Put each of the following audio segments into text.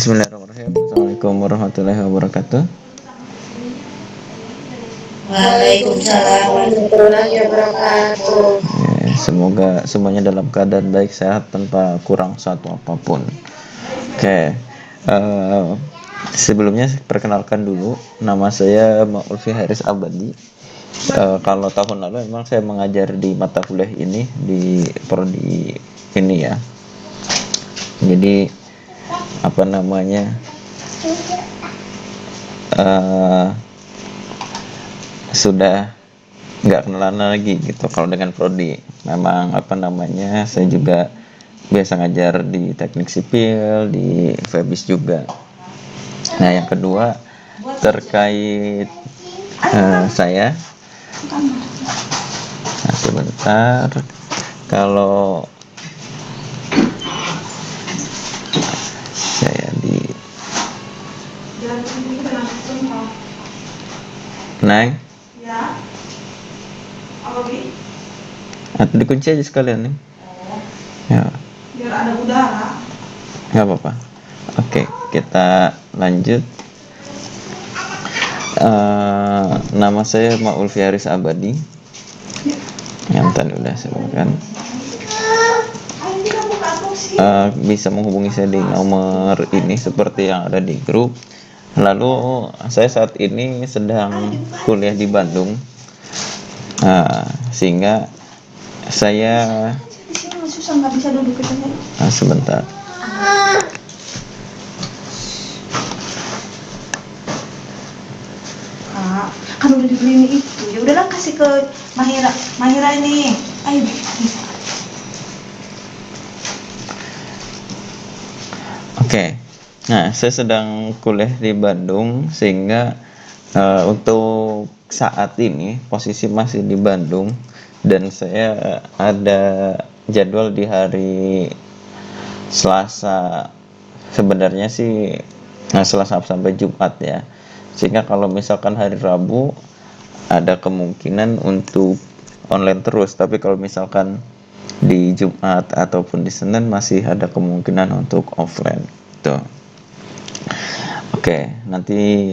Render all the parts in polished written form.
Bismillahirrahmanirrahim. Assalamualaikum warahmatullahi wabarakatuh. Waalaikumsalam warahmatullahi wabarakatuh. Semoga semuanya dalam keadaan baik, sehat, tanpa kurang satu apapun. Oke, sebelumnya perkenalkan dulu, nama saya Maulvi Haris Abadi. Kalau tahun lalu memang saya mengajar di mata kuliah ini, di prodi ini ya. Jadi apa namanya, sudah nggak kenalan lagi gitu kalau dengan prodi. Memang apa namanya, saya juga biasa ngajar di teknik sipil, di Febis juga. Nah, yang kedua terkait saya. Nah, sebentar, kalau saya di Neng, atau dikunci aja sekalian nih. Ya, Biar ada udara. nggak apa-apa. Oke, kita lanjut. Nama saya Maulvi Haris Abadi, yang tadi udah saya sebutkan. Bisa menghubungi saya di nomor ini seperti yang ada di grup. Lalu saya saat ini sedang kuliah di Bandung, sehingga saya Susah, nggak bisa duduk itu. sebentar. Kan udah dibeliin itu. Ya udahlah, kasih ke Mahira ini. Ayo. Oke. Nah, saya sedang kuliah di Bandung, sehingga untuk saat ini posisi masih di Bandung, dan saya ada jadwal di hari Selasa. Sebenarnya sih Selasa sampai Jumat ya. Sehingga kalau misalkan hari Rabu ada kemungkinan untuk online terus, tapi kalau misalkan di Jumat ataupun di Senin masih ada kemungkinan untuk offline. Tuh. Oke, nanti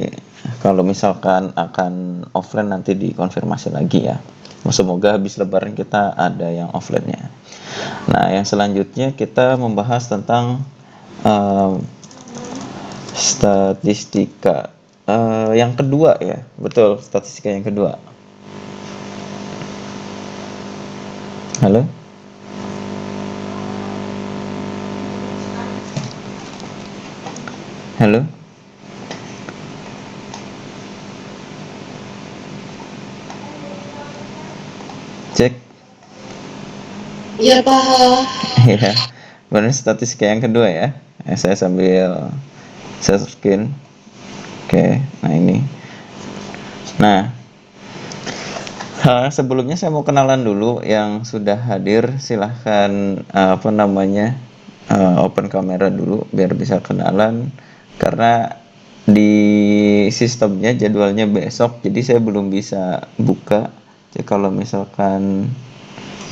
kalau misalkan akan offline nanti dikonfirmasi lagi ya. Semoga habis Lebaran kita ada yang offline-nya. Nah, yang selanjutnya kita membahas tentang statistika yang kedua ya. Betul, statistika yang kedua. Halo? Halo? Cek. Iya, Pak. Ya, benar, statistika yang kedua ya. Saya sambil share screen. Oke, nah ini. Nah, sebelumnya saya mau kenalan dulu yang sudah hadir. Silahkan open kamera dulu biar bisa kenalan. Karena di sistemnya jadwalnya besok, jadi saya belum bisa buka. Jadi kalau misalkan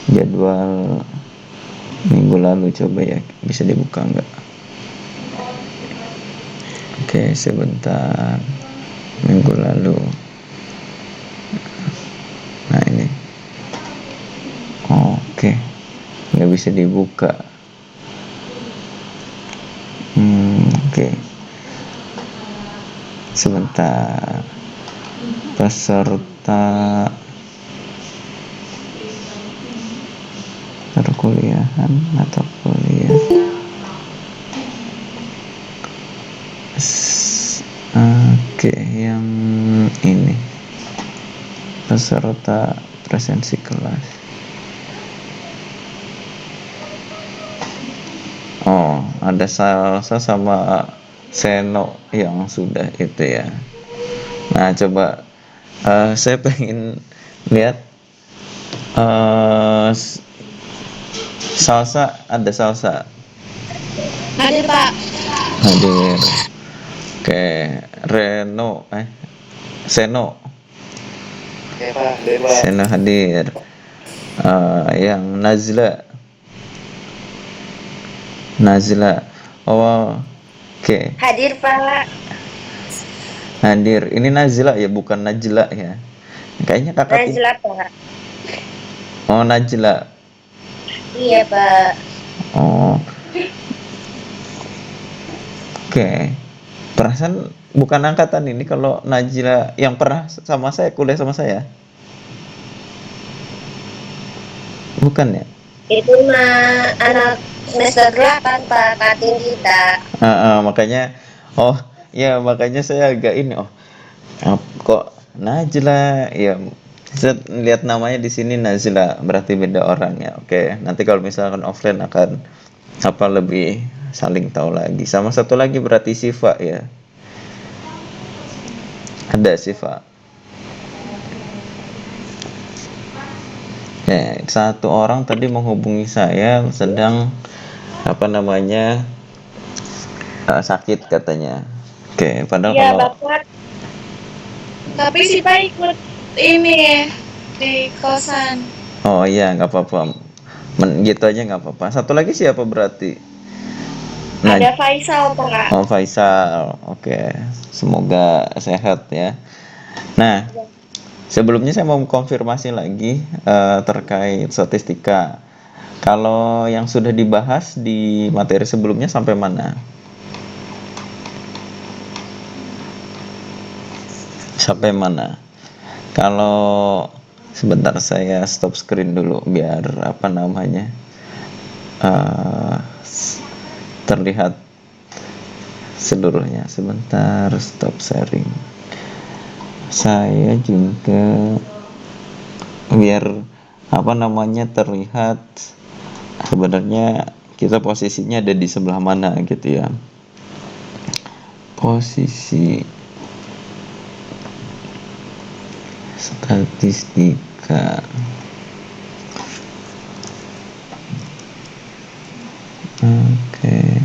jadwal minggu lalu, coba ya bisa dibuka nggak? Oke, sebentar. Minggu lalu. Nah ini. Oke, nggak bisa dibuka. Oke. Sebentar. Peserta perkuliahan atau kuliah. Oke, yang ini peserta presensi kelas. Oh, ada Salsa sama Seno yang sudah itu ya. Nah, coba saya pengen lihat Salsa, ada Salsa. Ada, Pak. Hadir. Oke, Seno. Oke, Pak, bebas. Seno hadir. Yang Nazla. Oh, Oke, Hadir, Pak. hadir. Ini Nazila ya, bukan Najla ya. Kayaknya kakak tim. Najla, Pak. Oh, Najla. Iya, Pak. Oh, oke. Perasaan bukan angkatan ini kalau Najla yang pernah sama saya kuliah sama saya. Bukan ya? Itu mah anak semester 8, Pak, kating kita. Makanya oh ya makanya saya agak ini kok Najla ya, saya lihat namanya di sini Nazila berarti beda orang ya. Oke, nanti kalau misalkan offline akan apa lebih saling tahu lagi. Sama satu lagi berarti Siva ya, ada Siva. Ya, satu orang tadi menghubungi saya sedang apa namanya sakit katanya. Oke, padahal Iya, kalau Bapak. Tapi si Pak ikut ini di kosan. oh iya nggak apa-apa, gitu aja nggak apa-apa. Satu lagi siapa berarti? Nah, Ada Faisal, Pak. oh Faisal, oke. Semoga sehat ya. Nah, sebelumnya saya mau konfirmasi lagi terkait statistika. Kalau yang sudah dibahas di materi sebelumnya sampai mana? Sampai mana? Kalau sebentar saya stop screen dulu biar apa namanya eh, terlihat seluruhnya. Sebentar, stop sharing. Saya juga biar apa namanya terlihat sebenarnya kita posisinya ada di sebelah mana gitu ya. Posisi statistika. Oke.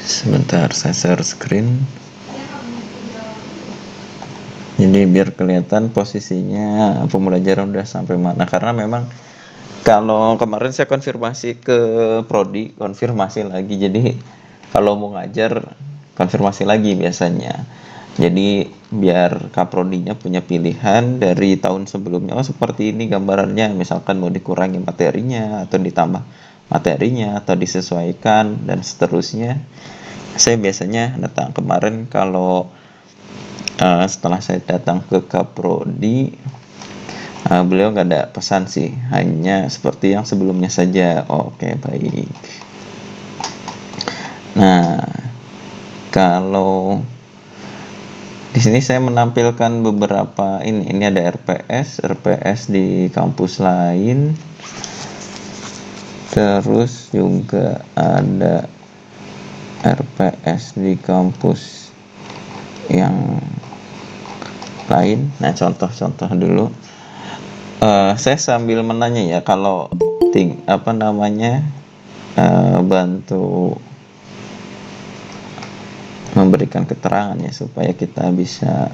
Sebentar saya share screen. Jadi biar kelihatan posisinya pembelajaran udah sampai mana, karena memang kalau kemarin saya konfirmasi ke prodi, konfirmasi lagi. Jadi kalau mau ngajar konfirmasi lagi biasanya. Jadi biar kaprodinya punya pilihan dari tahun sebelumnya. Oh seperti ini gambarannya. Misalkan mau dikurangi materinya atau ditambah materinya atau disesuaikan dan seterusnya. Saya biasanya datang kemarin kalau setelah saya datang ke kaprodi, beliau nggak ada pesan sih, hanya seperti yang sebelumnya saja. Oke, baik. Nah, kalau di sini saya menampilkan beberapa ini ada RPS di kampus lain. Terus juga ada RPS di kampus yang lain. Nah, contoh-contoh dulu. Saya sambil menanya ya, kalau apa namanya bantu memberikan keterangan ya supaya kita bisa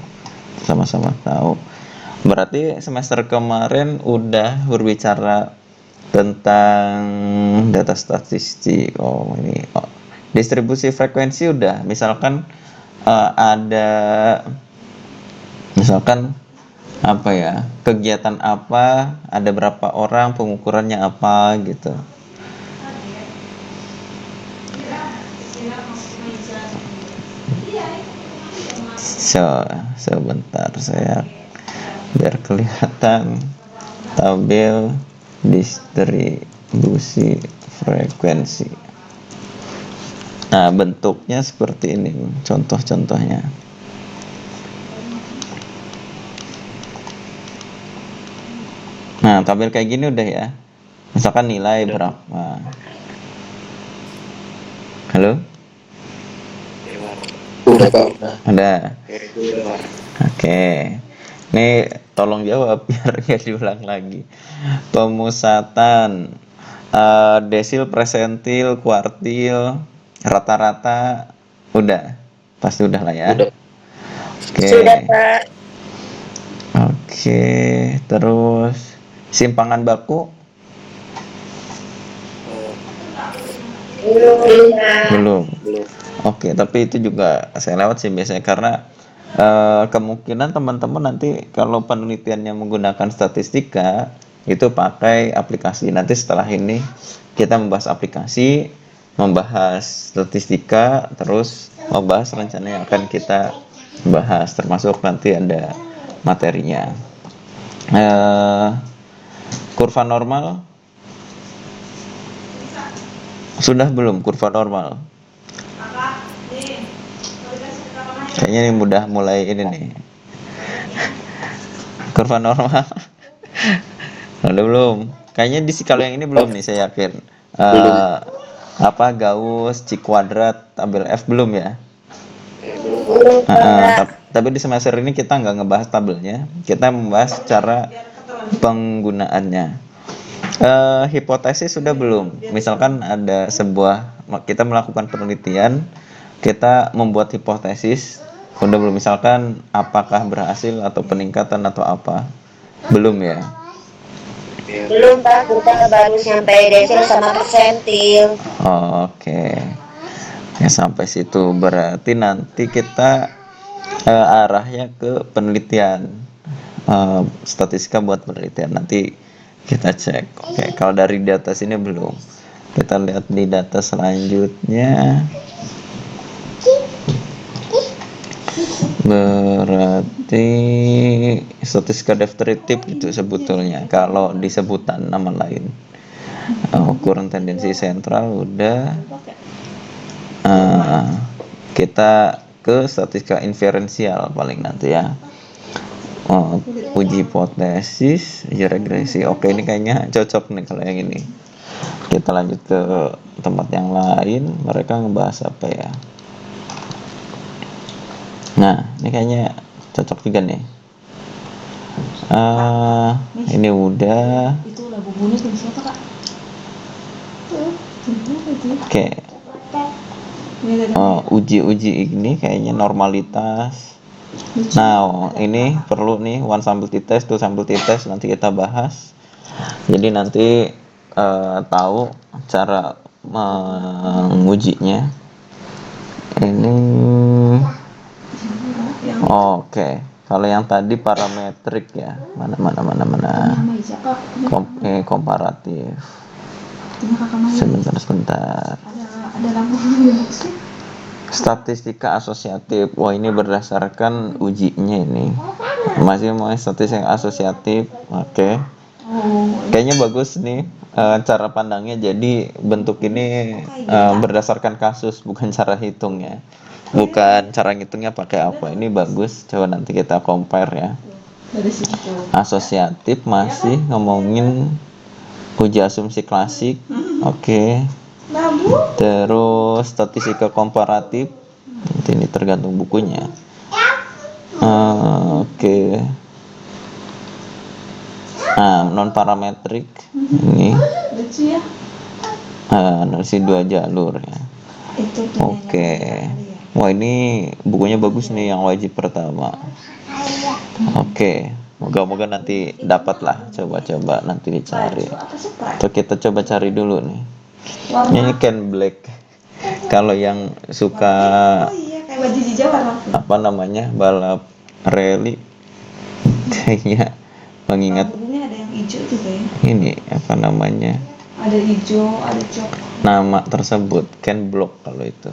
sama-sama tahu. Berarti semester kemarin udah berbicara tentang data statistik. Distribusi frekuensi udah. Misalkan ada misalkan apa ya, kegiatan apa, ada berapa orang, pengukurannya apa gitu. Sebentar saya biar kelihatan tabel distribusi frekuensi. Nah, bentuknya seperti ini contoh-contohnya. Nah, tabel kayak gini udah ya. Misalkan nilai berapa. Halo? Udah Pak. Ada. Udah Pak. Oke. Ini tolong jawab biar nggak diulang lagi. Pemusatan desil, presentil, kuartil, Rata-rata udah, pasti udah lah ya. Udah. Oke. Sudah, Pak. Oke, terus simpangan baku Belum, Pak. belum. Belum. Oke, tapi itu juga saya lewat sih biasanya karena kemungkinan teman-teman nanti kalau penelitiannya menggunakan statistika itu pakai aplikasi. Nanti setelah ini kita membahas aplikasi, membahas statistika, terus membahas rencana yang akan kita bahas, termasuk nanti ada materinya. Kurva normal sudah belum kurva normal? Kayaknya ini mudah mulai ini nih. Kurva normal. Udah belum? Kayaknya di kalau yang ini belum nih saya yakin. Belum. Apa Gauss, C kuadrat, tabel F belum ya? Belum, Pak. Tapi di semester ini kita nggak ngebahas tabelnya, kita membahas cara penggunaannya. Hipotesis sudah belum? Misalkan ada kita melakukan penelitian, kita membuat hipotesis, udah belum? Misalkan apakah berhasil atau peningkatan atau apa? Belum ya? Belum, Pak. Kita baru sampai desil sama persentil. Oke. Ya sampai situ berarti nanti kita arahnya ke penelitian. Statistika buat penelitian nanti kita cek. Oke, kalau dari data sini belum. Kita lihat di data selanjutnya. Berarti statistika deskriptif itu sebetulnya kalau disebutan nama lain. Ukuran tendensi sentral udah. Kita ke statistika inferensial paling nanti ya. Uji hipotesis, uji regresi. Oke, ini kayaknya cocok nih kalau yang ini. Kita lanjut ke tempat yang lain. Mereka ngebahas apa ya? Nah, ini kayaknya cocok juga nih. Ini udah. Itu lah bubunya tuh siapa, Kak? Oke. Uji ini kayaknya normalitas. Nah, ini perlu nih one sample t-test, two sample t-test nanti kita bahas. Jadi nanti tahu cara mengujinya. Ini oke. Kalau yang tadi parametrik ya, mana. Komparatif. Sebentar. Ada lampu di boxnya. Statistika asosiatif. Wah, ini berdasarkan ujinya ini. Masih mau statistika asosiatif. Oke. Kayaknya bagus nih cara pandangnya. Jadi bentuk ini berdasarkan kasus, bukan cara hitungnya. Bukan cara ngitungnya pakai apa. Ini bagus. Coba nanti kita compare ya. Dari situ. Asosiatif masih ngomongin uji asumsi klasik. Oke. Terus statistika komparatif. Nanti ini tergantung bukunya. Oke. Non parametrik ini. Lucu ya. Analisis dua jalur ya. Oke. Wah, ini bukunya bagus nih yang wajib pertama. Oke. Moga-moga nanti dapat lah. Coba nanti dicari. Atau kita coba cari dulu nih. Ini Ken Black. Kalau yang suka kayak baju hijau apa namanya balap rally, kayaknya mengingat bukunya ada yang hijau juga ya. ini apa namanya, Ada hijau, ada coklat. nama tersebut Ken Block kalau itu.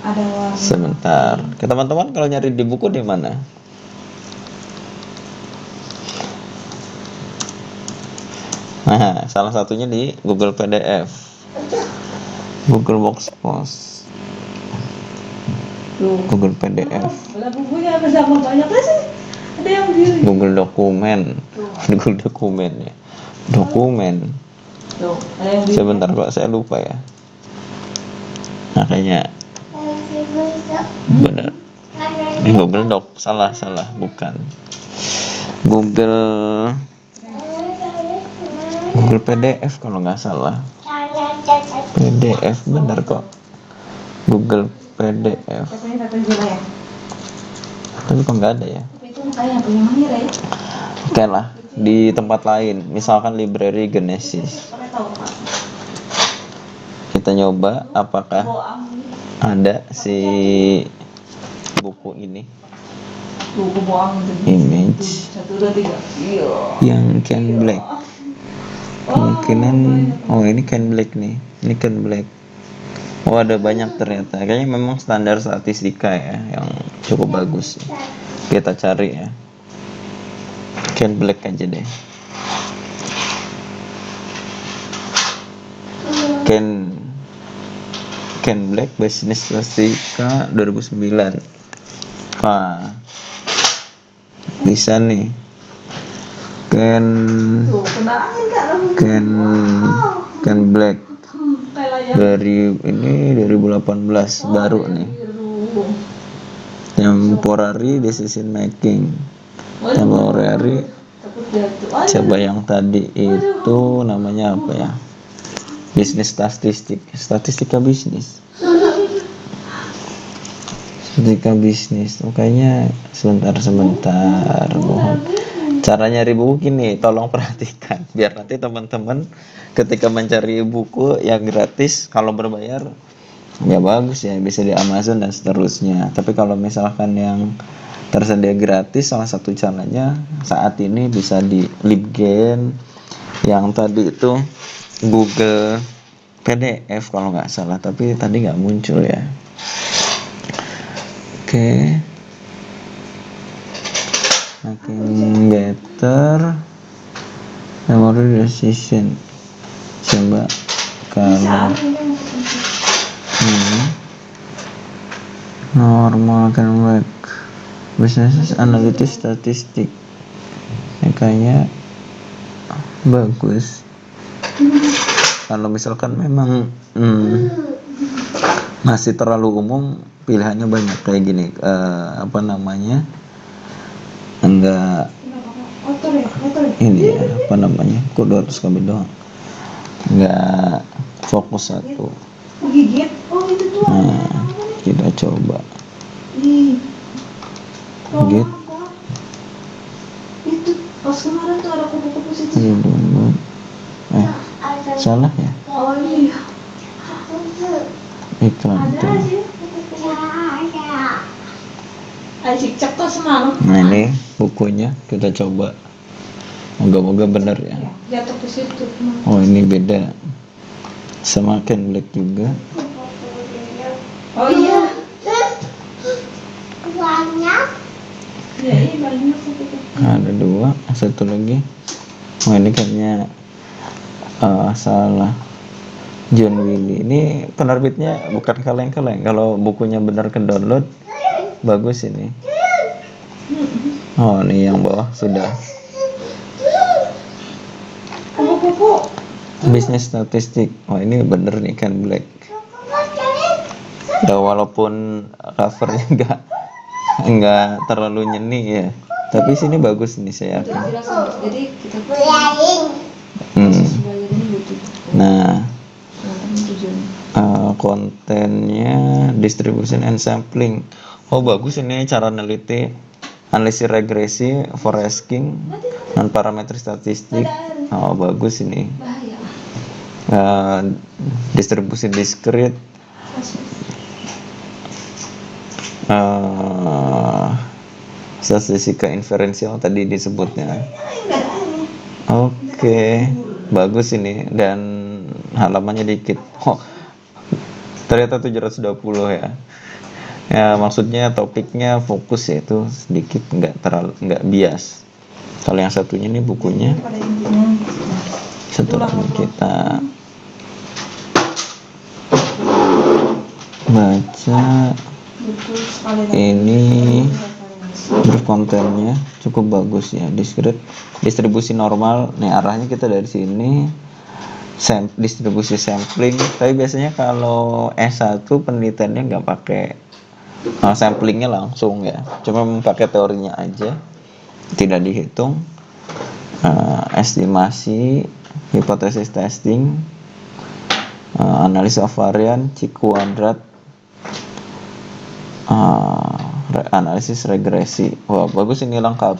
Ada warna. Sebentar, ke teman-teman kalau nyari di buku di mana? Nah, salah satunya di Google PDF, Google Workspace, Google PDF, Lah bukunya apa sama banyaknya sih? Ada yang biru. Google Dokumen, Google Dokumen ya, dokumen. Tuh, ada yang biru. Sebentar kok saya lupa ya. Nah, kayaknya benar. Ini Google Doc, salah, bukan. Google PDF kalau nggak salah. PDF benar kok. Google PDF. Katanya data Jela ya. Tapi kok nggak ada ya? Tapi itu kayak punya Mahira ya. Oke lah, di tempat lain, misalkan library Genesis. Kalian tahu Pak? Kita nyoba apakah Boang. ada si buku ini, Buku boang itu. image 1, 2, 3. Iya. yang Ken Black. Kemungkinan, oh ini Ken Black nih, ini Ken Black. Oh ada banyak ternyata, kayaknya memang standar statistika ya, yang cukup bagus. Kita cari ya, Ken Black aja deh. Ken Black Business Statistika 2009. Wah, bisa nih. Tuh, kena angin Kak. Ken Black Kayak dari ini 2018 baru nih. Temporary decision making. Temporary. takut jatuh. Coba yang tadi itu namanya apa ya? Bisnis statistika bisnis. Statistika bisnis. Oh, kayaknya sebentar. Mohon. Cara nyari buku gini, tolong perhatikan biar nanti teman-teman ketika mencari buku yang gratis, kalau berbayar ya bagus ya, bisa di Amazon dan seterusnya. Tapi kalau misalkan yang tersedia gratis, salah satu caranya saat ini bisa di Libgen, yang tadi itu Google PDF kalau nggak salah, tapi tadi nggak muncul ya. Oke. Makin better memory decision. Coba kalau normal can work business analytics statistik ya, kayaknya bagus. Kalau misalkan memang masih terlalu umum, pilihannya banyak kayak gini, apa namanya, enggak ini ya, apa namanya, kok 200 KB doang, enggak fokus satu. Gigit. Oh itu tuh. Nah, kita coba Ih. gigit. Itu pas kemarin tuh ada kupu-kupu situ. Salah ya, Oh iya. iklan tuh. Asyik cek tuh semalam. Nah ini bukunya, kita coba, moga-moga bener ya. Jatuh ke situ. Oh ini beda sama Ken Black juga. Oh iya. Banyak. Iya, iya banyak kupu-kupu. Ada dua, satu lagi. Oh ini kayaknya salah. John Willy. Ini penerbitnya bukan kaleng-kaleng. Kalau bukunya benar ke download, bagus ini. Oh ini yang bawah sudah. Kupu-kupu. Bisnis statistik. Oh ini bener nih Ken Black. Ya walaupun covernya enggak terlalu nyeni ya, tapi sini bagus nih saya yakin. Jadi kita belajar ini butuh. Nah, Tujuan. kontennya distribution and sampling. Oh bagus ini cara neliti, analisis regresi, forecasting, non parametrik statistik. Oh bagus ini. Bahaya. Distribusi diskrit, statistika inferensial tadi disebutnya. Oke, bagus ini, dan halamannya dikit. Oh, ternyata 720 ya. Ya maksudnya topiknya fokus ya, itu sedikit, nggak bias. Kalau yang satunya ini bukunya, Pada intinya. setelah kita baca Betul sekali. ini, terus kontennya cukup bagus ya, distribusi normal. Nih arahnya kita dari sini, distribusi sampling. Tapi biasanya kalau S1 penelitiannya nggak pakai samplingnya langsung ya, cuma pakai teorinya aja, tidak dihitung. Estimasi, hipotesis testing, analisa varian, C kuadrat, analisis regresi. Wah, bagus ini, lengkap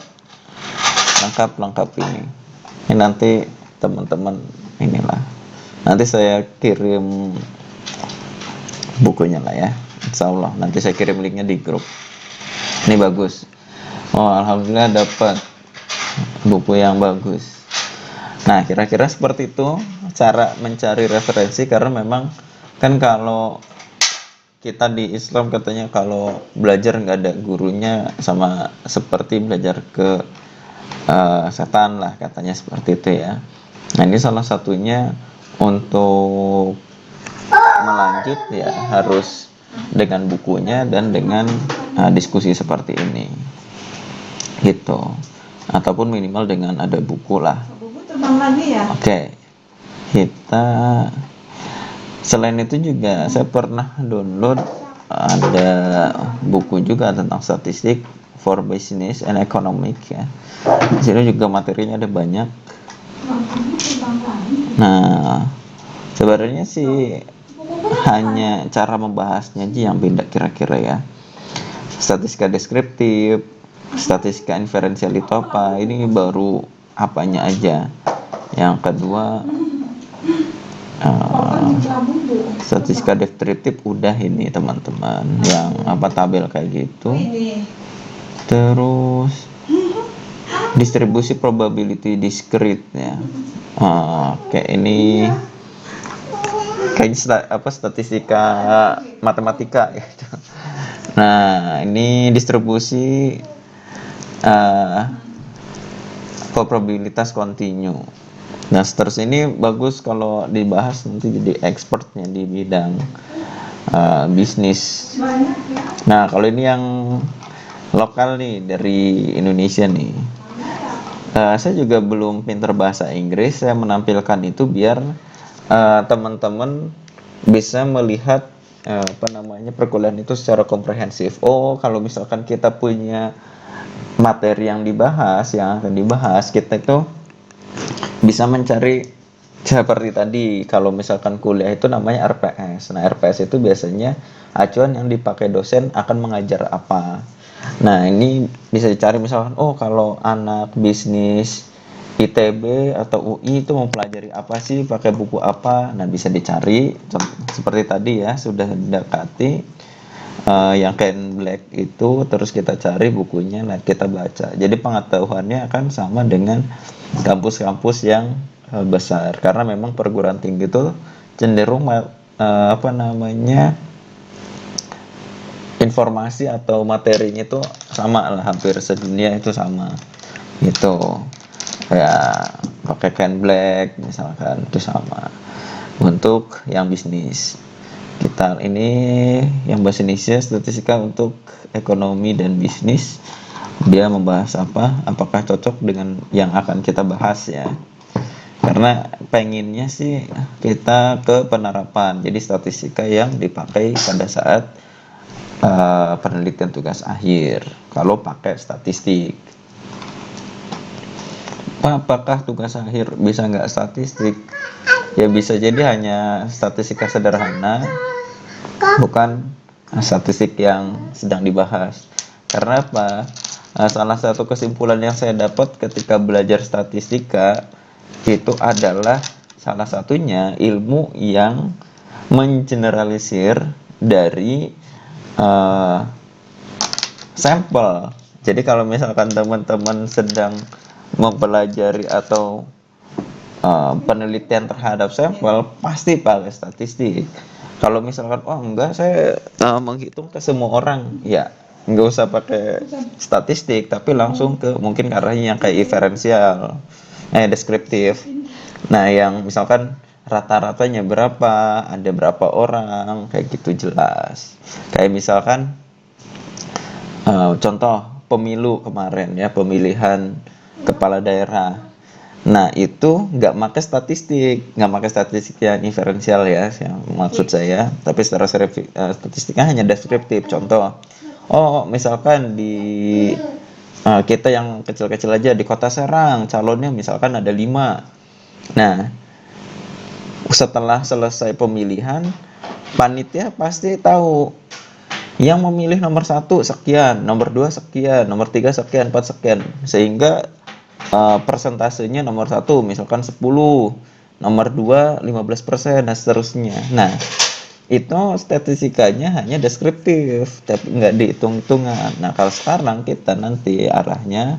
ini. Ini nanti teman-teman inilah. Nanti saya kirim bukunya lah ya. Insya Allah nanti saya kirim linknya di grup. Ini bagus. Oh, alhamdulillah dapat buku yang bagus. Nah, kira-kira seperti itu cara mencari referensi, karena memang kan kalau kita di Islam katanya kalau belajar nggak ada gurunya sama seperti belajar ke setan lah, katanya seperti itu ya. Nah, ini salah satunya untuk melanjut ya harus dengan bukunya dan dengan diskusi seperti ini gitu, ataupun minimal dengan ada buku lah. Buku terbang lagi ya. Oke, kita selain itu juga saya pernah download ada buku juga tentang statistik for business and economic ya. Di sini juga materinya ada banyak. Nah, sebenarnya sih hanya cara membahasnya aja yang beda kira-kira ya. Statistika deskriptif, statistika inferensial itu apa? Ini baru apanya aja. Yang kedua, statistika deskriptif udah ini teman-teman, yang apa tabel kayak gitu. Terus distribusi probability discrete ya. Kayak ini kayak statistika matematika gitu. Nah, ini distribusi probabilitas kontinu. Nah, seterusnya ini bagus kalau dibahas nanti jadi expertnya di bidang bisnis. Nah, kalau ini yang lokal nih dari Indonesia nih, saya juga belum pinter bahasa Inggris. Saya menampilkan itu biar teman-teman bisa melihat perkuliahan itu secara komprehensif. Oh, kalau misalkan kita punya materi yang akan dibahas, kita itu bisa mencari seperti tadi. Kalau misalkan kuliah itu namanya RPS. Nah, RPS itu biasanya acuan yang dipakai dosen akan mengajar apa. Nah, ini bisa dicari misalkan, oh kalau anak bisnis ITB atau UI itu mempelajari apa sih, pakai buku apa. Nah, bisa dicari seperti tadi ya, sudah mendekati yang Ken Black itu, terus kita cari bukunya, nah kita baca. Jadi pengetahuannya akan sama dengan kampus-kampus yang besar, karena memang perguruan tinggi itu cenderung informasi atau materinya itu sama lah, hampir sedunia itu sama gitu ya. Pakai Ken Black misalkan itu sama. Untuk yang bisnis, kita ini yang bahasa Indonesia statistika untuk ekonomi dan bisnis, dia membahas apakah cocok dengan yang akan kita bahas ya. Karena pengennya sih kita ke penerapan, jadi statistika yang dipakai pada saat penelitian tugas akhir kalau pakai statistik. Apakah tugas akhir bisa nggak statistik? Ya bisa jadi hanya statistika sederhana, bukan statistik yang sedang dibahas. Karena apa? Salah satu kesimpulan yang saya dapat ketika belajar statistika itu adalah salah satunya ilmu yang mengeneralisir dari sampel. Jadi kalau misalkan teman-teman sedang mempelajari atau penelitian terhadap sampel, pasti pakai statistik. Kalau misalkan enggak, saya menghitung ke semua orang, ya nggak usah pakai statistik, tapi langsung ke mungkin arahnya yang kayak inferensial, deskriptif. Nah, yang misalkan rata-ratanya berapa, ada berapa orang, kayak gitu jelas. Kayak misalkan contoh pemilu kemarin ya, pemilihan kepala daerah. Nah, itu nggak pakai statistik yang inferensial ya, yang maksud saya. Tapi secara statistiknya hanya deskriptif. Contoh, misalkan di kita yang kecil-kecil aja di Kota Serang, calonnya misalkan ada 5. Nah, setelah selesai pemilihan, panitia pasti tahu yang memilih nomor 1 sekian, nomor 2 sekian, nomor 3 sekian, 4 sekian, sehingga persentasenya nomor 1 misalkan 10, nomor 2 15%, dan seterusnya. Nah, itu statistikanya hanya deskriptif, tapi nggak dihitung-hitungan. Nah, kalau sekarang kita nanti arahnya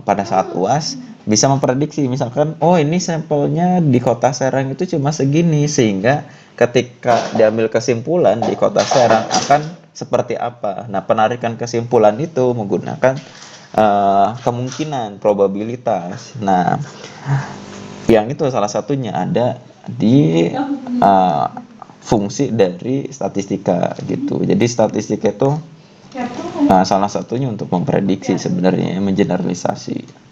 pada saat UAS bisa memprediksi, misalkan, oh ini sampelnya di kota Serang itu cuma segini, sehingga ketika diambil kesimpulan di kota Serang akan seperti apa. Nah, penarikan kesimpulan itu menggunakan kemungkinan, probabilitas. Nah, yang itu salah satunya ada di fungsi dari statistika gitu. Jadi statistika itu salah satunya untuk memprediksi sebenarnya, mengeneralisasi.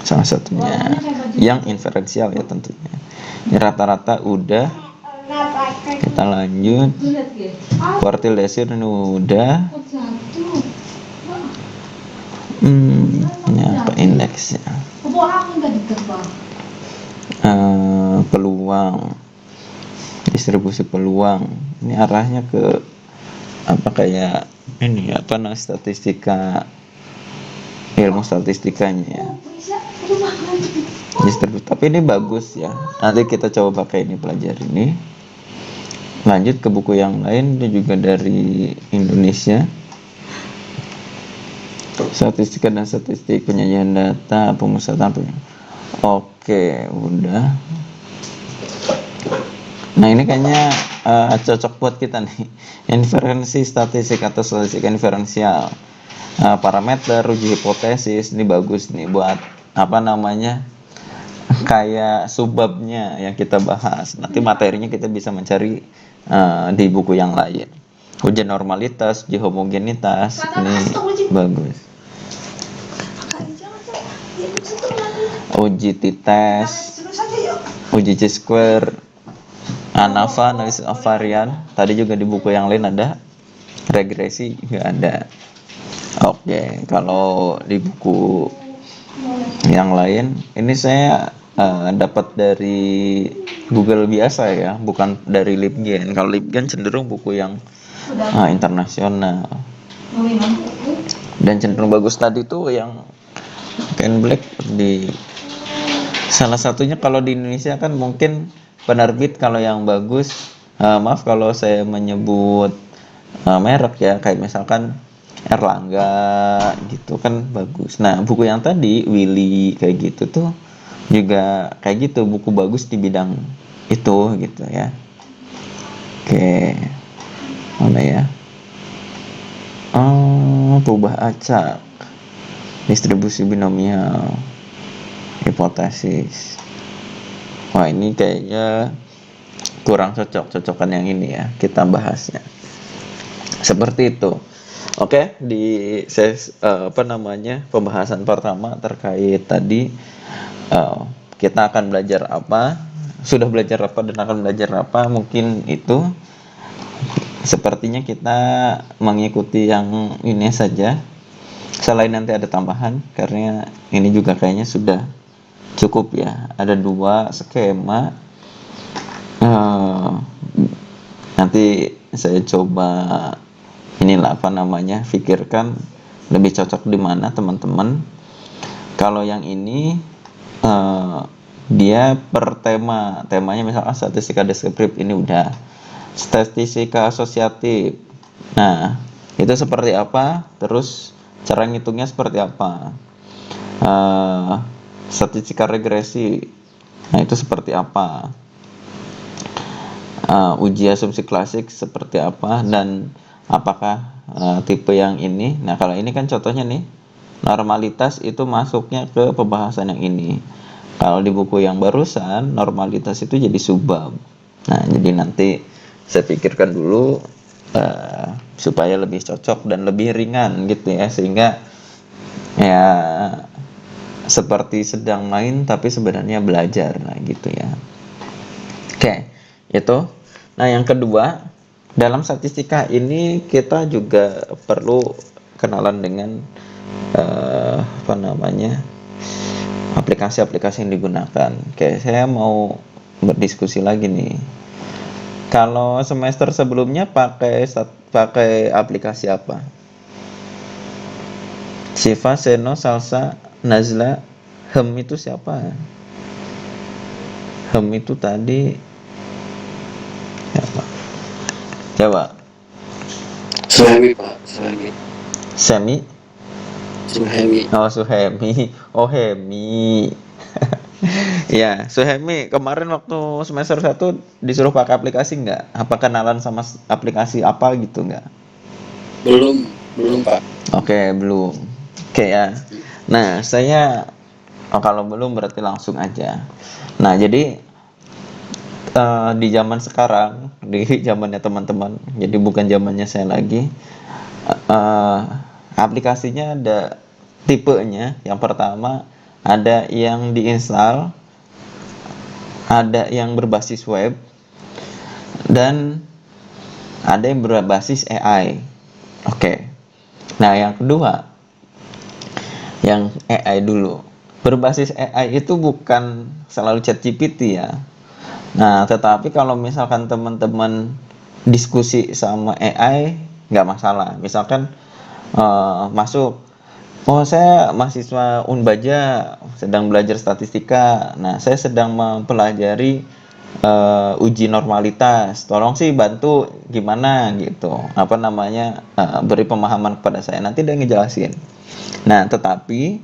Salah satunya yang inferensial ya tentunya. Ini rata-rata udah. Kita lanjut. Quartile desir ini udah. Ini apa indeksnya? Peluang, distribusi peluang. Ini arahnya ke apa, kayak ini apa, statistika, ilmu statistikanya ya. Distribusi, tapi ini bagus ya. Nanti kita coba pakai ini, pelajari ini. Lanjut ke buku yang lain, ini juga dari Indonesia. Statistika dan statistik, penyajian data, pemusatan. Oke, udah. Nah, ini kayaknya cocok buat kita nih. Inferensi statistik atau statistik inferensial. Parameter, uji hipotesis, ini bagus nih buat apa namanya? Kayak subbabnya yang kita bahas. Nanti materinya kita bisa mencari di buku yang lain. Uji normalitas, uji homogenitas, ini bagus. Uji t-test, uji chi-square, ANAVA, analysis of varian. Tadi juga di buku yang lain ada. Regresi nggak ada. Oke, kalau di buku yang lain, ini saya dapat dari Google biasa ya, bukan dari Libgen. Kalau Libgen cenderung buku yang internasional. Dan cenderung bagus tadi tuh yang Ken Black di salah satunya. Kalau di Indonesia kan mungkin penerbit kalau yang bagus, maaf kalau saya menyebut merek ya, kayak misalkan Erlangga gitu kan bagus. Nah, buku yang tadi Willy kayak gitu tuh juga kayak gitu, buku bagus di bidang itu gitu ya. Oke, mana ya? Perubahan acak, distribusi binomial, hipotesis. Wah, ini kayaknya kurang cocokan yang ini ya, kita bahasnya seperti itu. Oke, di pembahasan pertama terkait tadi, kita akan belajar apa, sudah belajar apa, dan akan belajar apa. Mungkin itu sepertinya kita mengikuti yang ini saja, selain nanti ada tambahan, karena ini juga kayaknya sudah cukup ya. Ada 2 skema. Nanti saya coba pikirkan lebih cocok di mana teman-teman. Kalau yang ini dia per temanya misalkan statistika deskriptif, ini udah. Statistika asosiatif, nah itu seperti apa, terus cara ngitungnya seperti apa. Statistika regresi, nah itu seperti apa. Uji asumsi klasik seperti apa, dan apakah tipe yang ini. Nah, kalau ini kan contohnya nih, normalitas itu masuknya ke pembahasan yang ini. Kalau di buku yang barusan, normalitas itu jadi subbab. Nah, jadi nanti saya pikirkan dulu supaya lebih cocok dan lebih ringan gitu ya, sehingga ya seperti sedang main tapi sebenarnya belajar, nah gitu ya. Oke, itu. Nah, yang kedua, dalam statistika ini kita juga perlu kenalan dengan aplikasi-aplikasi yang digunakan. Oke, saya mau berdiskusi lagi nih. Kalau semester sebelumnya pakai aplikasi apa? Siva, Seno, Salsa, Nazla, Hem itu siapa? Hem itu tadi siapa? Coba. Suhaimi Pak, Suhaimi. Semi. Suhaimi. Oh, Suhemi. Oh, Hemi. Ya, Suhemi kemarin waktu semester 1 disuruh pakai aplikasi nggak? Apa kenalan sama aplikasi apa gitu nggak? Belum, belum Pak. Oke, belum. Oke ya. Nah, kalau belum berarti langsung aja. Nah, jadi di zaman sekarang, di zamannya teman-teman, jadi bukan zamannya saya lagi. eh, Aplikasinya ada tipenya. Yang pertama ada yang diinstal, ada yang berbasis web, dan ada yang berbasis AI. Oke. Nah, yang kedua, yang AI dulu. Berbasis AI itu bukan selalu ChatGPT ya. Nah, tetapi kalau misalkan teman-teman diskusi sama AI, nggak masalah. Misalkan masuk, oh saya mahasiswa Unbaja sedang belajar statistika. Nah, saya sedang mempelajari uji normalitas. Tolong sih bantu gimana gitu. Apa namanya, beri pemahaman kepada saya. Nanti dia ngejelasin. Nah, tetapi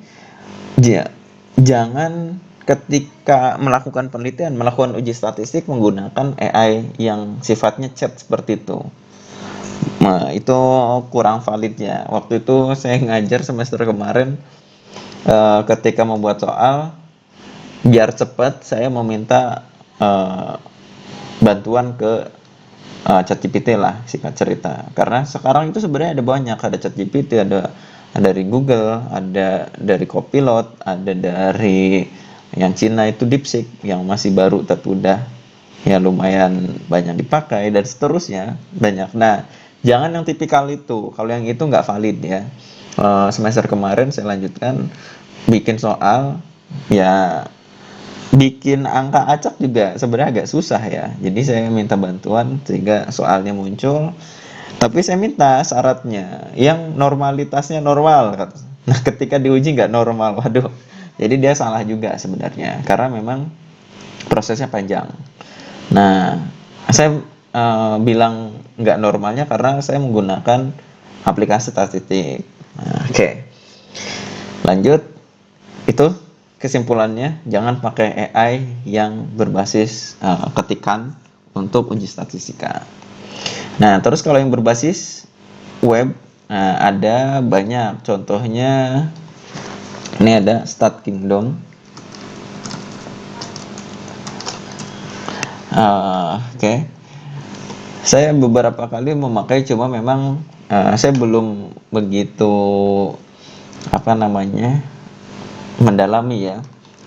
jangan ketika melakukan penelitian, melakukan uji statistik menggunakan AI yang sifatnya chat seperti itu. Nah, itu kurang valid ya. Waktu itu saya ngajar semester kemarin, ketika membuat soal, biar cepat saya meminta bantuan ke ChatGPT lah, singkat cerita. Karena sekarang itu sebenarnya ada banyak, ada ChatGPT, ada dari Google, ada dari Copilot, ada dari yang Cina itu DeepSeek yang masih baru tapi udah ya lumayan banyak dipakai, dan seterusnya banyak. Nah, jangan yang tipikal itu. Kalau yang itu nggak valid ya. Semester kemarin saya lanjutkan bikin soal, ya bikin angka acak juga sebenarnya agak susah ya. Jadi saya minta bantuan sehingga soalnya muncul. Tapi saya minta syaratnya yang normalitasnya normal. Nah, ketika diuji nggak normal, waduh. Jadi dia salah juga sebenarnya, karena memang prosesnya panjang. Nah, saya bilang nggak normalnya karena saya menggunakan aplikasi statistik. Nah, oke. Lanjut, itu kesimpulannya, jangan pakai AI yang berbasis ketikan untuk uji statistika. Nah, terus kalau yang berbasis web, ada banyak. Contohnya, ini ada Start Kingdom. Oke. Saya beberapa kali memakai, cuma memang saya belum begitu mendalami ya.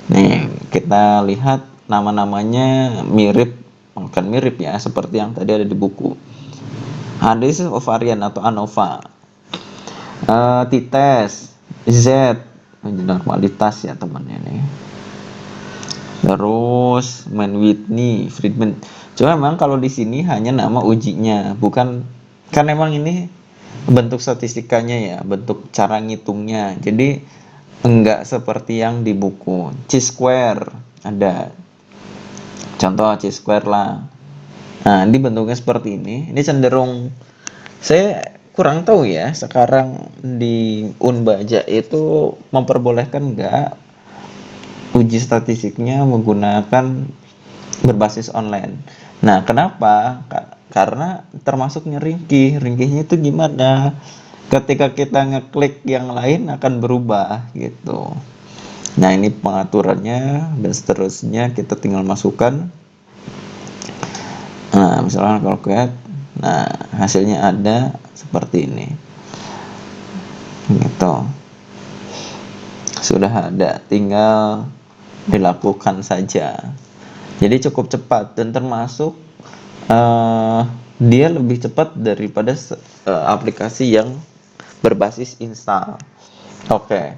Nih, kita lihat nama-namanya mirip, bukan mirip ya, seperti yang tadi ada di buku. Hadis ovarian atau ANOVA, T-test, Z, normalitas ya temannya nih. Terus Man Whitney, Friedman. Cuma memang kalau di sini hanya nama ujinya, bukan, kan memang ini bentuk statistikanya ya, bentuk cara ngitungnya. Jadi enggak seperti yang di buku. Chi-square ada. Contoh Chi-square lah. Nah, ini bentuknya seperti ini. Ini cenderung, saya kurang tahu ya, sekarang di Unbaja itu memperbolehkan enggak uji statistiknya menggunakan berbasis online. Nah, kenapa? Karena termasuknya ringkih. Ringkihnya itu gimana? Ketika kita ngeklik yang lain akan berubah gitu. Nah, ini pengaturannya dan seterusnya kita tinggal masukkan. Nah, misalnya calculate. Nah, hasilnya ada seperti ini. Gitu. Sudah ada, tinggal dilakukan saja. Jadi cukup cepat, dan termasuk dia lebih cepat daripada aplikasi yang berbasis install. Oke.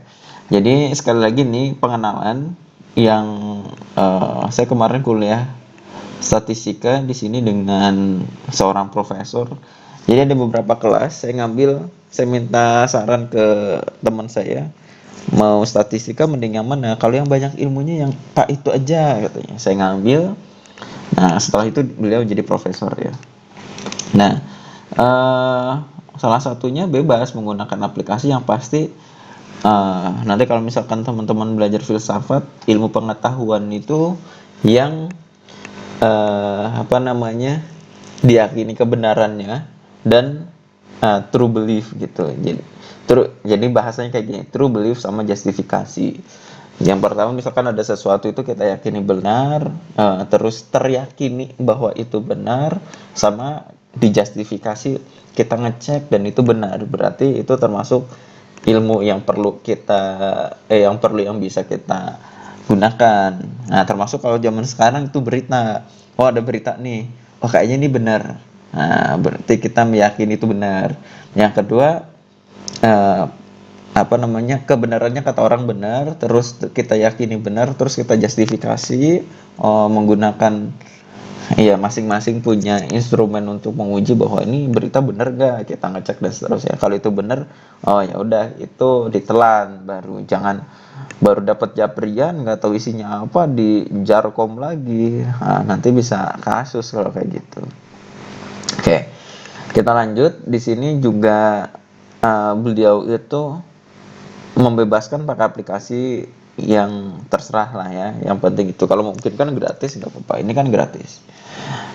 Jadi sekali lagi nih pengenalan yang saya kemarin kuliah statistika di sini dengan seorang profesor. Jadi ada beberapa kelas saya minta saran ke teman saya, mau statistika mending yang mana? Kalau yang banyak ilmunya yang Pak itu aja katanya. Saya ngambil. Nah, setelah itu beliau jadi profesor ya. Nah, salah satunya bebas menggunakan aplikasi yang pasti. Nanti kalau misalkan teman-teman belajar filsafat, ilmu pengetahuan itu yang diyakini kebenarannya dan true belief gitu. Jadi bahasanya kayak gini, true belief sama justifikasi. Yang pertama misalkan ada sesuatu itu kita yakini benar, terus teryakini bahwa itu benar, sama dijustifikasi kita ngecek dan itu benar. Berarti itu termasuk ilmu yang yang bisa kita gunakan. Nah, termasuk kalau zaman sekarang itu berita. Oh, ada berita nih. Oh, kayaknya ini benar. Nah, berarti kita meyakini itu benar. Yang kedua, kebenarannya kata orang benar, terus kita yakini benar, terus kita justifikasi menggunakan masing-masing punya instrumen untuk menguji bahwa ini berita benar gak, kita ngecek dan seterusnya. Kalau itu benar, oh ya udah itu ditelan, baru dapat japrian nggak tahu isinya apa di jarkom lagi. Nah, nanti bisa kasus kalau kayak gitu. Oke, kita lanjut. Di sini juga beliau itu membebaskan pakai aplikasi yang terserah lah ya. Yang penting itu kalau mungkin kan gratis nggak apa-apa. Ini kan gratis.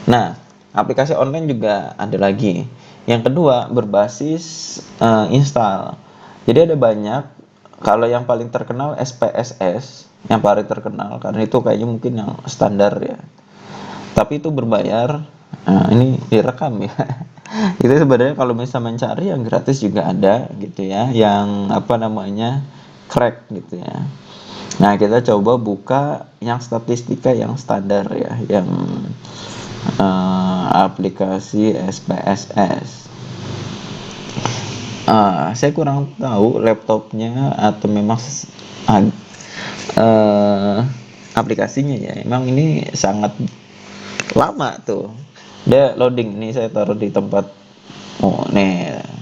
Nah, aplikasi online juga ada lagi. Yang kedua berbasis install. Jadi ada banyak. Kalau yang paling terkenal SPSS, yang paling terkenal karena itu kayaknya mungkin yang standar ya. Tapi itu berbayar. Nah, ini direkam ya. Itu sebenarnya kalau misalnya mencari yang gratis juga ada gitu ya, yang crack gitu ya. Nah, kita coba buka yang statistika yang standar ya, yang aplikasi SPSS. Saya kurang tahu laptopnya atau memang aplikasinya ya. Emang ini sangat lama tuh. Dia loading. Ini saya taruh di tempat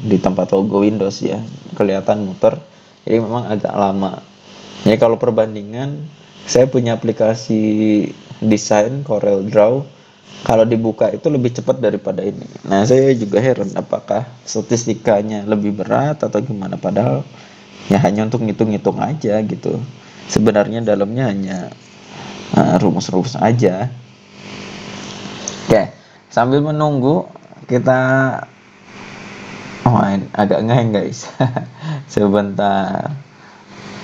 di tempat logo Windows ya. Kelihatan muter. Jadi memang agak lama. Jadi kalau perbandingan, saya punya aplikasi desain Corel Draw. Kalau dibuka itu lebih cepat daripada ini. Nah, saya juga heran apakah statistikanya lebih berat atau gimana, padahal ya hanya untuk ngitung-ngitung aja gitu. Sebenarnya dalamnya hanya rumus-rumus aja. Oke, sambil menunggu kita agak ngeheng guys. Sebentar.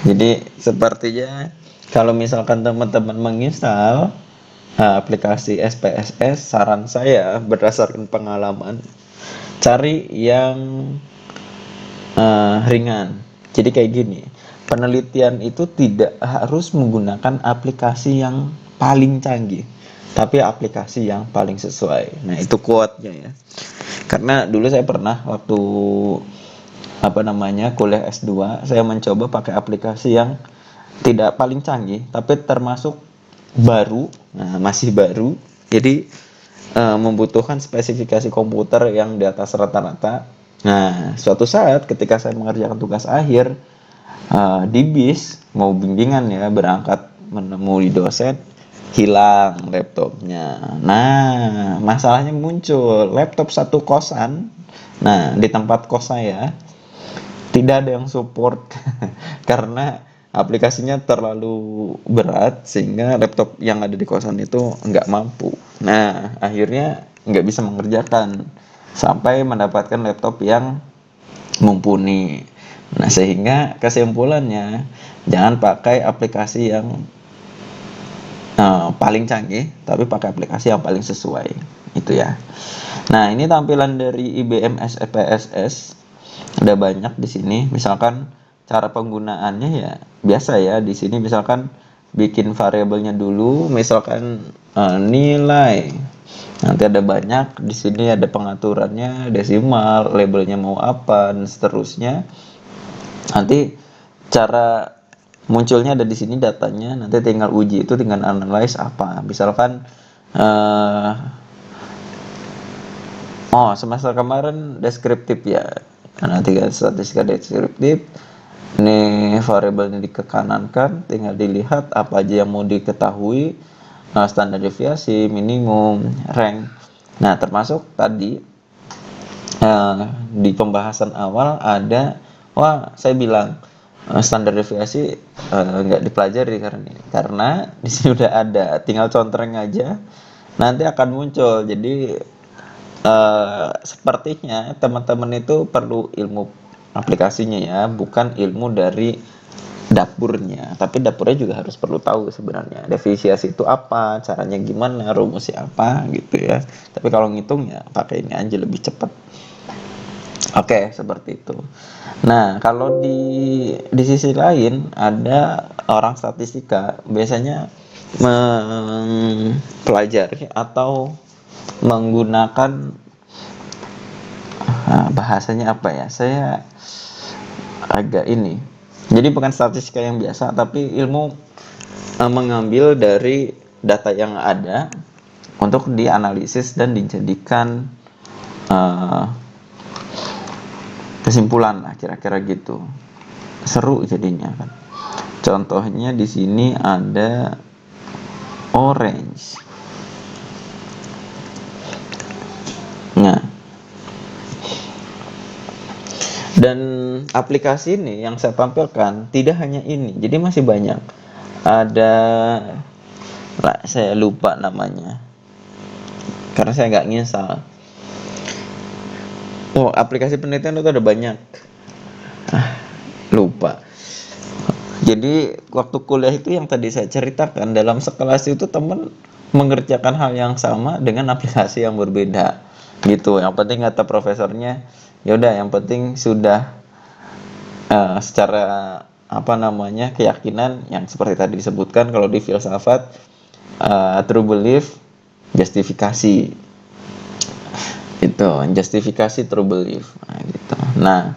Jadi sepertinya kalau misalkan teman-teman menginstal aplikasi SPSS, saran saya berdasarkan pengalaman, cari yang ringan. Jadi kayak gini, penelitian itu tidak harus menggunakan aplikasi yang paling canggih, tapi aplikasi yang paling sesuai. Nah, itu quote-nya ya. Karena dulu saya pernah waktu kuliah S2, saya mencoba pakai aplikasi yang tidak paling canggih, tapi termasuk baru, masih baru. Jadi membutuhkan spesifikasi komputer yang di atas rata-rata. Nah, suatu saat ketika saya mengerjakan tugas akhir di bis, mau bimbingan ya, berangkat menemui dosen, hilang laptopnya. Nah, masalahnya muncul, laptop satu kosan. Nah, di tempat kos saya tidak ada yang support karena aplikasinya terlalu berat sehingga laptop yang ada di kosan itu nggak mampu. Nah, akhirnya nggak bisa mengerjakan sampai mendapatkan laptop yang mumpuni. Nah, sehingga kesimpulannya jangan pakai aplikasi yang paling canggih, tapi pakai aplikasi yang paling sesuai. Itu ya. Nah, ini tampilan dari IBM SPSS. Ada banyak di sini. Misalkan cara penggunaannya ya biasa ya. Di sini misalkan bikin variabelnya dulu, misalkan nilai. Nanti ada banyak di sini, ada pengaturannya, desimal, labelnya mau apa dan seterusnya. Nanti cara munculnya ada di sini datanya, nanti tinggal uji itu dengan analyze apa. Misalkan eh semester kemarin deskriptif ya, karena 3 statistika deskriptif. Ini variabelnya dikekanankan, tinggal dilihat apa aja yang mau diketahui, standar deviasi, minimum, rank. Nah, termasuk tadi di pembahasan awal ada, saya bilang standar deviasi nggak dipelajari karena di sini udah ada, tinggal contreng aja, nanti akan muncul. Jadi sepertinya teman-teman itu perlu ilmu aplikasinya ya, bukan ilmu dari dapurnya. Tapi dapurnya juga harus perlu tahu sebenarnya. Definisi itu apa, caranya gimana, rumusnya apa gitu ya. Tapi kalau ngitung ya pakai ini aja lebih cepat. Oke, seperti itu. Nah, kalau di sisi lain ada orang statistika biasanya mempelajari atau menggunakan bahasanya apa ya? Saya agak ini. Jadi bukan statistika yang biasa, tapi ilmu mengambil dari data yang ada untuk dianalisis dan dijadikan kesimpulan lah, kira-kira gitu. Seru jadinya kan. Contohnya di sini ada orange. Nah, dan aplikasi ini yang saya tampilkan tidak hanya ini, jadi masih banyak. Ada, saya lupa namanya karena saya nggak nginstal. Aplikasi penelitian itu ada banyak. Lupa. Jadi waktu kuliah itu yang tadi saya ceritakan, dalam sekelas itu teman mengerjakan hal yang sama dengan aplikasi yang berbeda gitu. Yang penting kata profesornya, ya udah yang penting sudah secara keyakinan yang seperti tadi disebutkan. Kalau di filsafat true belief, justifikasi itu, justifikasi true belief gitu. Nah,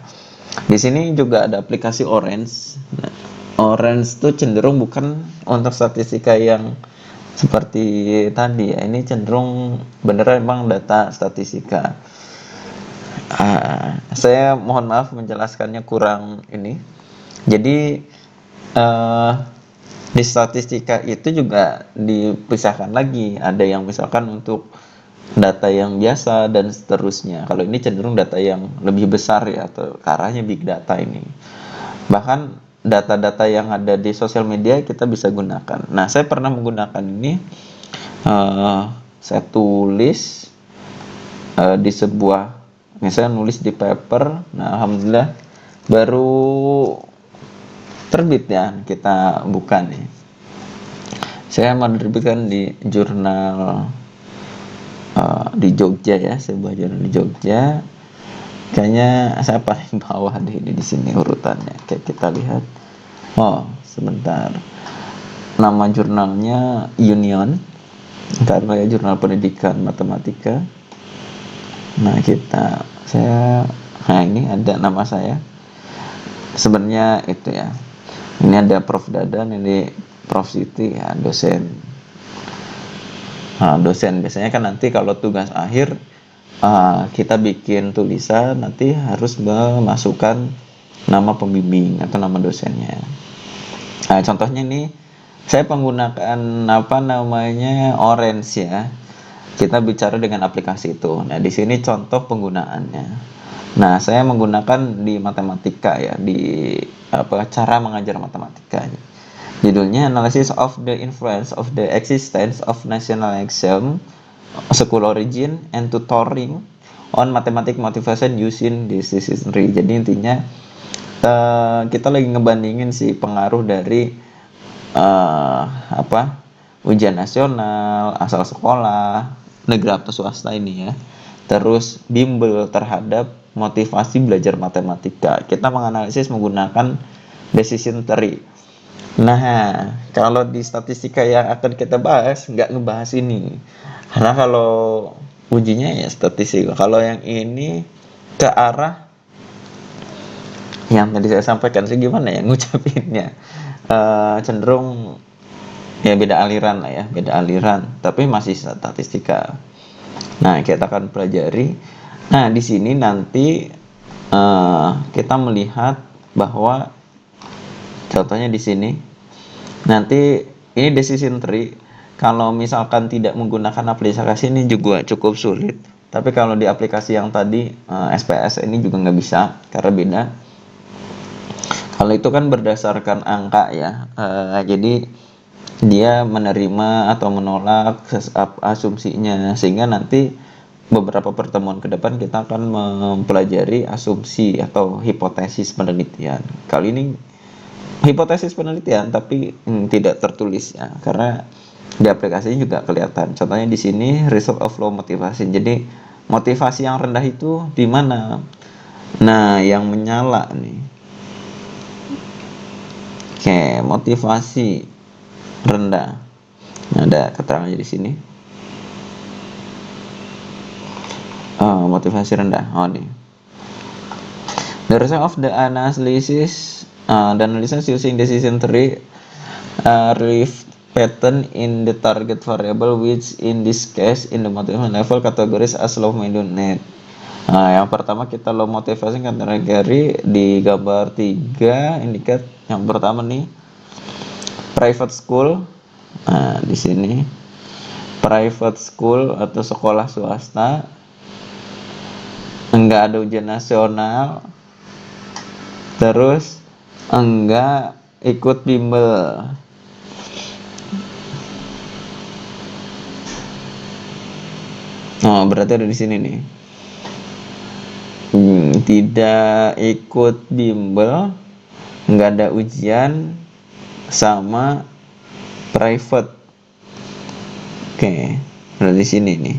di sini juga ada aplikasi orange. Nah, orange itu cenderung bukan untuk statistika yang seperti tadi ya, ini cenderung beneran emang data statistika. Saya mohon maaf menjelaskannya kurang ini. Jadi di statistika itu juga dipisahkan lagi, ada yang misalkan untuk data yang biasa dan seterusnya. Kalau ini cenderung data yang lebih besar ya, atau ke arahnya big data ini. Bahkan data-data yang ada di sosial media kita bisa gunakan. Nah, saya pernah menggunakan ini, saya tulis di sebuah, misalnya nulis di paper. Nah, alhamdulillah baru terbit ya, kita buka nih. Saya menerbitkan di jurnal di Jogja ya, sebuah jurnal di Jogja. Kayaknya saya paling bawah di sini urutannya. Kayak kita lihat. Sebentar. Nama jurnalnya Union, karena ya jurnal pendidikan matematika. Nah, ini ada nama saya. Sebenarnya itu ya. Ini ada Prof Dadan, ini Prof Siti ya, dosen. Dosen biasanya kan nanti kalau tugas akhir kita bikin tulisan, nanti harus memasukkan nama pembimbing atau nama dosennya. Contohnya ini saya menggunakan orange ya. Kita bicara dengan aplikasi itu. Nah, di sini contoh penggunaannya. Nah, saya menggunakan di matematika ya, di cara mengajar matematika. Judulnya Analysis of the Influence of the Existence of National Exam, School Origin, and Tutoring on Mathematics Motivation Using Decisionary. Jadi intinya kita lagi ngebandingin pengaruh dari ujian nasional, asal sekolah, negeri atau swasta ini ya. Terus bimbel terhadap motivasi belajar matematika. Kita menganalisis menggunakan decision tree. Nah, kalau di statistika yang akan kita bahas nggak ngebahas ini, karena kalau ujinya ya statistika. Kalau yang ini ke arah yang tadi saya sampaikan sih, gimana ya ngucapinnya, cenderung Ya beda aliran lah ya, beda aliran, tapi masih statistika. Nah, kita akan pelajari. Nah, di sini nanti kita melihat bahwa contohnya di sini nanti ini decision tree. Kalau misalkan tidak menggunakan aplikasi ini juga cukup sulit. Tapi kalau di aplikasi yang tadi SPSS ini juga nggak bisa karena beda. Kalau itu kan berdasarkan angka ya. Jadi dia menerima atau menolak asumsinya, sehingga nanti beberapa pertemuan ke depan kita akan mempelajari asumsi atau hipotesis penelitian. Kali ini hipotesis penelitian tapi tidak tertulis ya, karena di aplikasinya juga kelihatan. Contohnya di sini result of low motivation. Jadi motivasi yang rendah itu di mana? Nah, yang menyala nih. Oke, motivasi rendah. Nah, ada keterangannya di sini. Motivasi rendah. Oh, nih. The result of the analysis, the analysis using decision tree relief pattern in the target variable, which in this case in the motivation level categories as low, medium, net. Nah, yang pertama kita low motivation kategori di gambar 3 indicate. Yang pertama nih private school. Nah, di sini private school atau sekolah swasta, enggak ada ujian nasional, terus enggak ikut bimbel. Oh, berarti ada di sini nih. Tidak ikut bimbel, enggak ada ujian, sama private. Oke, ada di sini nih.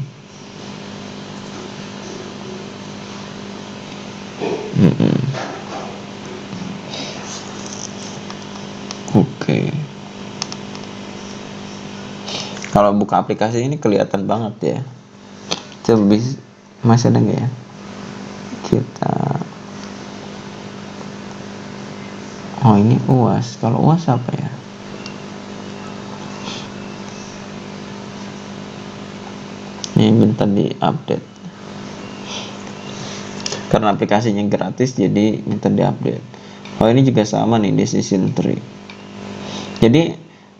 Oke. Kalau buka aplikasi ini kelihatan banget ya. Coba masih ada nggak ya? Kita. Oh, ini UAS. Kalau UAS apa ya? Ini minta di-update. Karena aplikasinya gratis jadi minta di-update. Oh, ini juga sama nih, decision tree. Jadi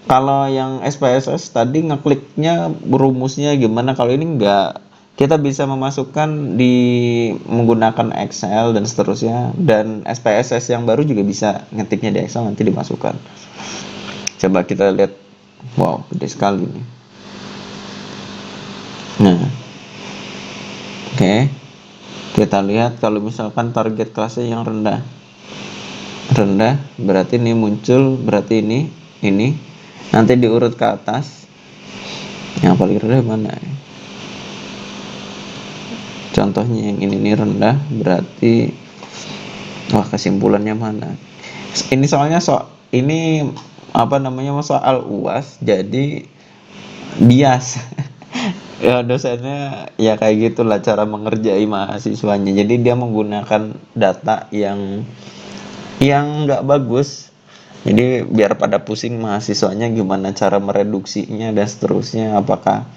kalau yang SPSS tadi ngekliknya rumusnya gimana, kalau ini enggak. Kita bisa memasukkan di menggunakan Excel dan seterusnya, dan SPSS yang baru juga bisa ngetiknya di Excel nanti dimasukkan. Coba kita lihat. Wow, gede sekali nih. Nah. Oke. Kita lihat kalau misalkan target kelasnya yang rendah. Rendah berarti ini muncul, berarti ini nanti diurut ke atas. Yang paling rendah mana? Contohnya yang ini rendah, berarti kesimpulannya mana? Ini soalnya ini soal UAS, jadi bias. Ya, dosennya ya kayak gitulah cara mengerjai mahasiswanya. Jadi dia menggunakan data yang nggak bagus. Jadi biar pada pusing mahasiswanya gimana cara mereduksinya dan seterusnya, apakah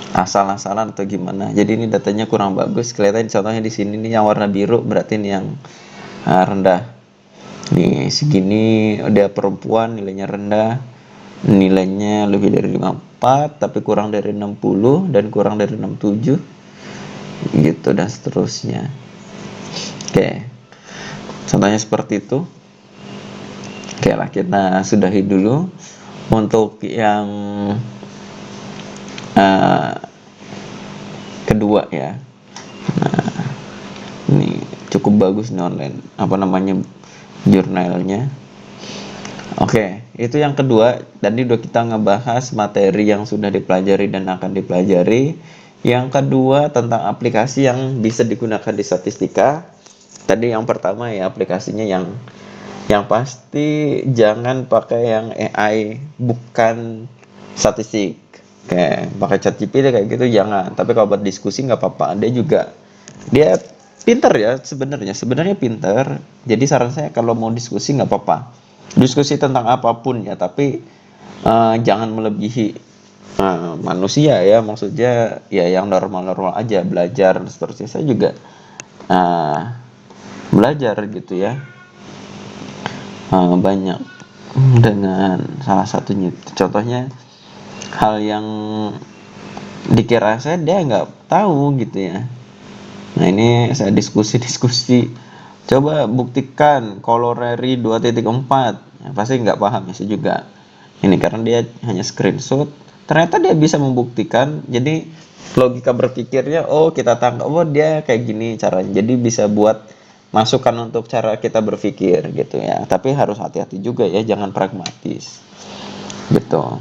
asal-asalan atau gimana. Jadi ini datanya kurang bagus. Kelihatan contohnya di sini nih yang warna biru, berarti ini yang rendah. Nih segini, dia perempuan nilainya rendah, nilainya lebih dari 54 tapi kurang dari 60 dan kurang dari 67 gitu dan seterusnya. Oke, contohnya seperti itu. Oke lah, kita sudahi dulu untuk yang kedua ya. Nah, ini cukup bagus nih online jurnalnya. Oke, itu yang kedua. Tadi udah kita ngebahas materi yang sudah dipelajari dan akan dipelajari. Yang kedua tentang aplikasi yang bisa digunakan di statistika. Tadi yang pertama ya aplikasinya yang pasti jangan pakai yang AI, bukan statistik. Oke, pakai ChatGPT kayak gitu jangan. Tapi kalau buat diskusi nggak apa-apa. Dia pinter ya sebenarnya pinter. Jadi saran saya kalau mau diskusi nggak apa-apa, diskusi tentang apapun ya, tapi jangan melebihi manusia ya, maksudnya ya yang normal-normal aja, belajar dan seterusnya. Saya juga uh, belajar gitu ya, banyak dengan salah satunya contohnya hal yang dikira saya dia nggak tahu gitu ya. Nah ini saya diskusi, coba buktikan koloreri 2.4, ya, pasti nggak paham ya, saya juga ini karena dia hanya screenshot, ternyata dia bisa membuktikan. Jadi logika berpikirnya, oh kita tangkap, oh dia kayak gini caranya, jadi bisa buat masukan untuk cara kita berpikir gitu ya. Tapi harus hati-hati juga ya, jangan pragmatis gitu.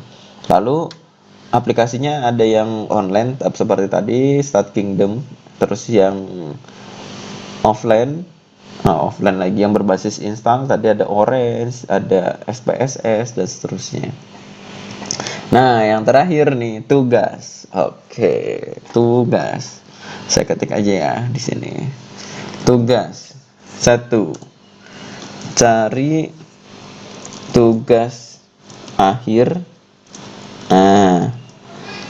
Lalu aplikasinya ada yang online seperti tadi Start Kingdom, terus yang offline, offline lagi yang berbasis instan tadi ada Orange, ada SPSS dan seterusnya. Nah yang terakhir nih tugas. Oke, tugas saya ketik aja ya di sini. Tugas 1, cari tugas akhir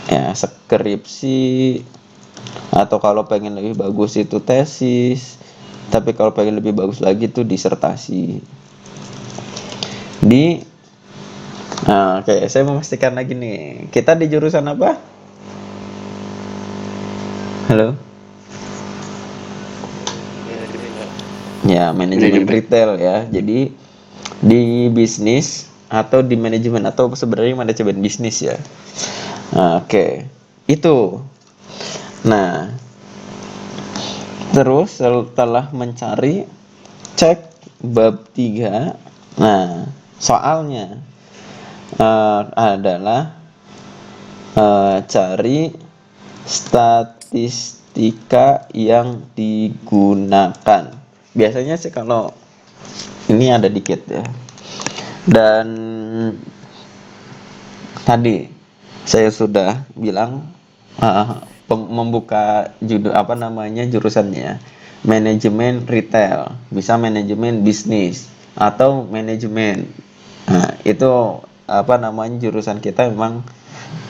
ya skripsi, atau kalau pengen lebih bagus itu tesis, tapi kalau pengen lebih bagus lagi tuh disertasi. Oke, saya memastikan lagi nih, kita di jurusan apa? Halo? Ya, manajemen retail ya. Jadi di bisnis atau di manajemen, atau sebenarnya manajemen bisnis ya. Oke, itu. Nah, terus setelah mencari, cek bab 3. Nah, soalnya adalah cari statistika yang digunakan. Biasanya sih kalau ini ada dikit ya. Dan tadi saya sudah bilang membuka judul jurusannya manajemen retail, bisa manajemen bisnis atau manajemen. Nah, itu jurusan kita memang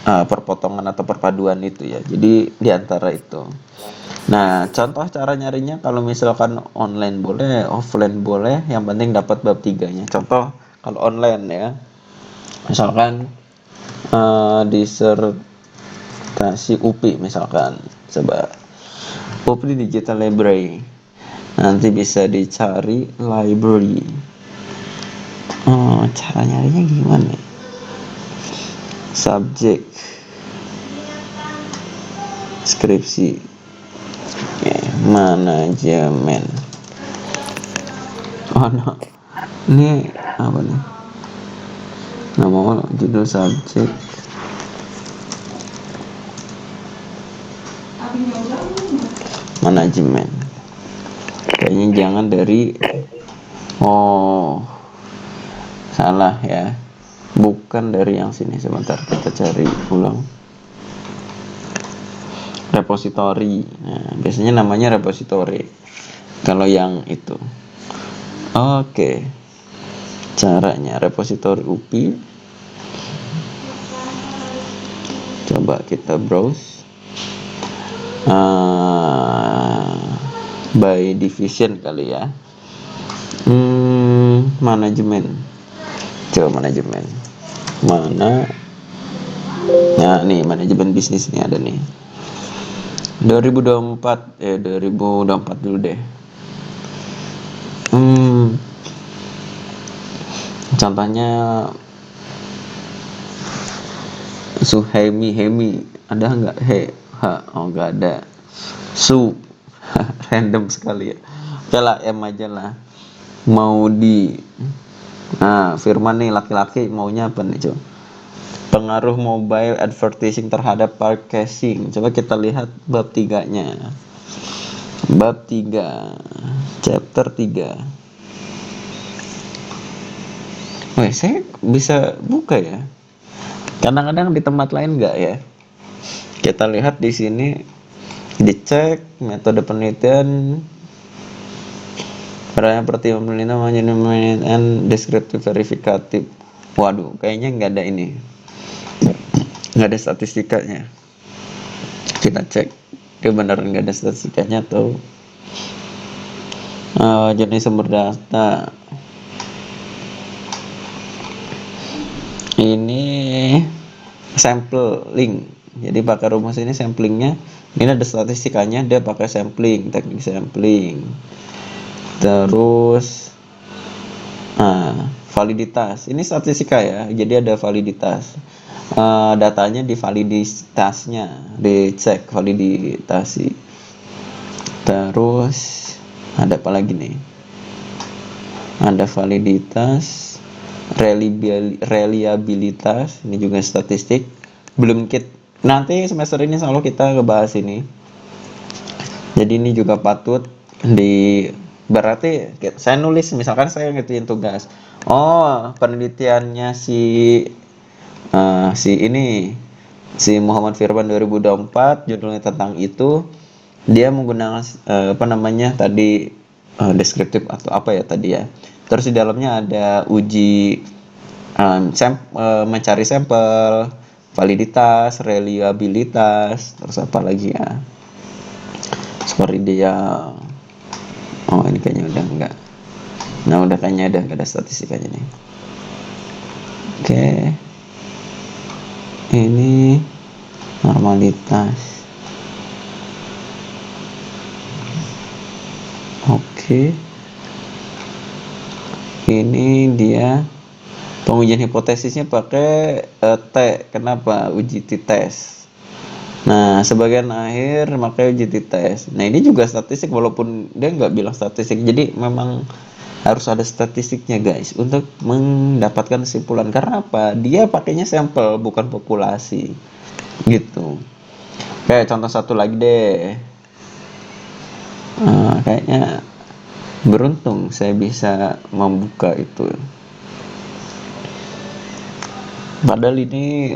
perpotongan atau perpaduan itu ya. Jadi di antara itu. Nah, contoh cara nyarinya kalau misalkan online boleh, offline boleh, yang penting dapat bab 3-nya. Contoh kalau online ya. Misalkan disertasi UPI misalkan, coba UPI Digital Library, nanti bisa dicari library. Cara nyarinya gimana? Subjek skripsi, manajemen. No. Ini apa nih? Nama judul subjek manajemen. Kayaknya jangan dari salah ya. Bukan dari yang sini, sebentar kita cari ulang. Repository. Nah, biasanya namanya repository kalau yang itu. Oke. Caranya repository UPI. Coba kita browse by division kali ya. Manajemen. Coba manajemen. Mana? Nah, nih manajemen bisnis nih ada nih. 2024 dulu deh. Contohnya Suhaimi, ada nggak? Nggak ada. Random sekali ya. Oke lah, M aja lah. Mau di Firman nih, laki-laki maunya apa nih, coba? Pengaruh mobile advertising terhadap purchasing. Coba kita lihat bab 3-nya. Bab 3, chapter 3. Saya bisa buka ya. Kadang-kadang di tempat lain enggak ya. Kita lihat di sini, dicek metode penelitian Perannya pertimbangan pemerintah and deskriptif verifikatif. Waduh, kayaknya nggak ada ini, nggak ada statistikanya. Kita cek dia beneran nggak ada statistikanya atau jenis sumber data. Ini sampling, jadi pakai rumus ini samplingnya. Ini ada statistikanya, dia pakai sampling, teknik sampling. Terus validitas, ini statistika ya, jadi ada validitas. Datanya di validitasnya, dicek validitasi. Terus ada apa lagi nih? Ada validitas, reliabilitas, ini juga statistik. Belum nanti semester ini selalu kita ngebahas ini. Jadi ini juga patut berarti saya nulis, misalkan saya ngertiin tugas, penelitiannya si Muhammad Firman 2024, judulnya tentang itu, dia menggunakan tadi deskriptif atau apa ya tadi ya. Terus di dalamnya ada uji mencari sampel, validitas, reliabilitas, terus apa lagi ya, seperti dia. Ini kayaknya udah enggak. Kayaknya udah enggak ada statistikanya nih. Oke. Ini normalitas. Oke. Ini dia pengujian hipotesisnya pakai T. Kenapa? Uji t-test. Nah, sebagian akhir makanya uji t-test. Nah, ini juga statistik walaupun dia nggak bilang statistik. Jadi memang harus ada statistiknya guys untuk mendapatkan kesimpulan. Karena apa? Dia pakainya sampel bukan populasi gitu. Oke, contoh satu lagi deh. Kayaknya beruntung saya bisa membuka itu. Padahal ini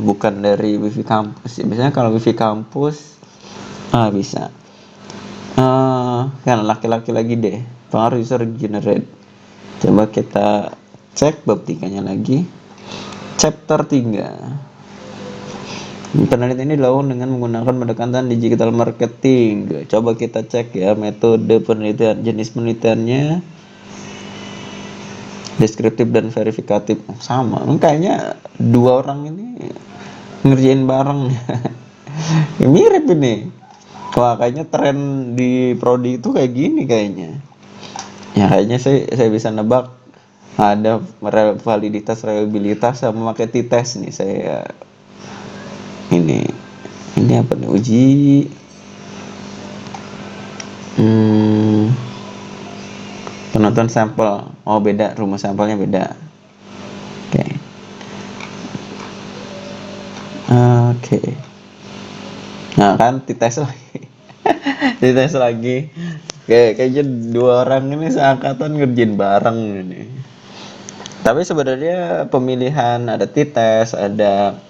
bukan dari wifi kampus. Biasanya kalau wifi kampus bisa. Kan laki-laki lagi deh. Pengaruh user generate. Coba kita cek bab 3-nya lagi. Chapter 3. Penelitian ini dilakukan dengan menggunakan pendekatan digital marketing. Coba kita cek ya metode penelitian, jenis penelitiannya, deskriptif dan verifikatif. Sama, kayaknya dua orang ini ngerjain bareng. Mirip ini. Wah, kayaknya tren di prodi itu kayak gini kayaknya. Ya kayaknya saya bisa nebak ada validitas, reliabilitas sama pakai t-test nih. Saya ini apa nih, uji penonton sampel. Beda, rumus sampelnya beda. Oke. Nah kan t-test lagi. T-test lagi. Kayaknya dua orang ini seangkatan ngerjain bareng ini. Tapi sebenarnya pemilihan ada t-test, ada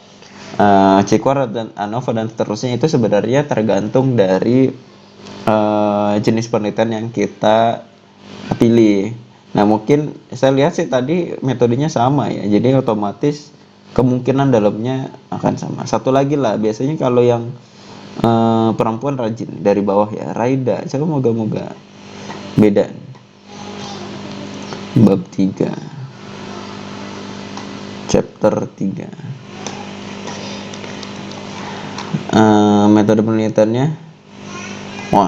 Cikwar dan ANOVA dan seterusnya itu sebenarnya tergantung dari jenis penelitian yang kita pilih. Nah mungkin saya lihat sih tadi metodenya sama ya, jadi otomatis kemungkinan dalamnya akan sama. Satu lagi lah, biasanya kalau yang perempuan rajin dari bawah ya, Raida, saya moga-moga beda. Bab 3 chapter 3. Metode penelitiannya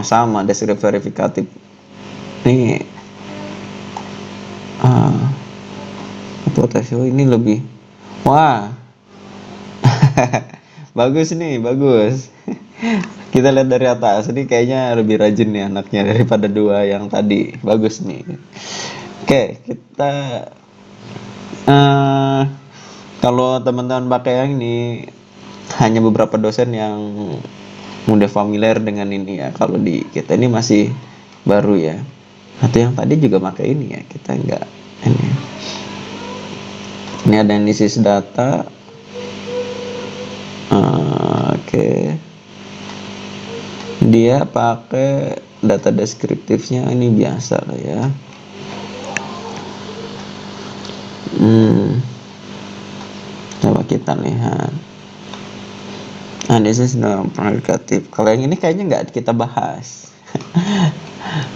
sama, deskriptif verifikatif. Ini hipotesis ini lebih bagus nih, bagus. Kita lihat dari atas, ini kayaknya lebih rajin nih anaknya daripada dua yang tadi. Bagus nih. Oke, kita kalau teman-teman pakai yang ini, hanya beberapa dosen yang udah familiar dengan ini ya. Kalau di kita ini masih baru ya. Atau yang tadi juga pakai ini ya, kita enggak ini. Ini ada analisis data. Oke. Dia pakai data deskriptifnya ini biasa lah ya. Coba kita lihat. Nah, this is the prerogative. Kalau yang ini kayaknya nggak kita bahas.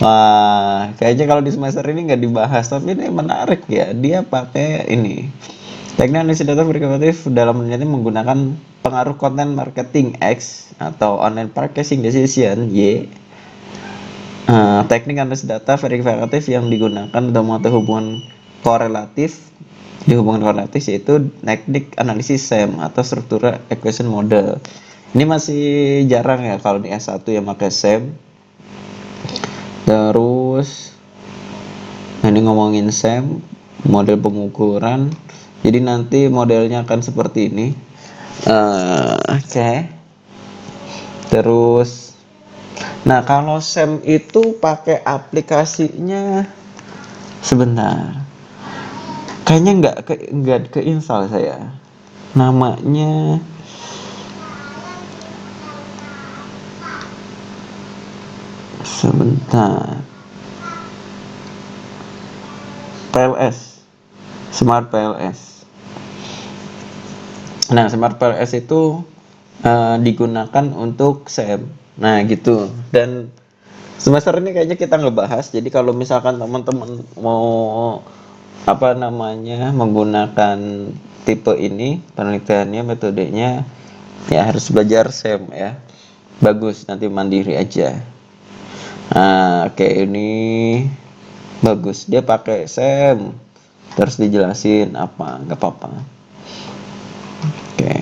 Wah, kayaknya kalau di semester ini nggak dibahas, tapi ini menarik ya. Dia pakai ini. Teknik analisis data prerogatif dalam penelitian menggunakan pengaruh konten marketing X atau online purchasing decision Y. Teknik analisis data verifikatif yang digunakan untuk mengetahui hubungan korelatif. Di hubungan korelatif yaitu teknik analisis SEM atau struktural equation model. Ini masih jarang ya kalau di S1 yang pakai SEM. Terus ini ngomongin SEM, model pengukuran. Jadi nanti modelnya akan seperti ini. Oke. Terus, nah kalau SEM itu pakai aplikasinya sebentar. Kayaknya nggak keinstall saya. Namanya sebentar. PLS, Smart PLS. Nah, Smart PLS itu digunakan untuk SEM. Nah, gitu. Dan semester ini kayaknya kita ngebahas. Jadi kalau misalkan teman-teman mau menggunakan tipe ini, penelitiannya, metodenya, ya harus belajar SEM ya. Bagus, nanti mandiri aja. Oke, ini bagus. Dia pakai SEM, terus dijelasin apa, nggak apa-apa. Oke.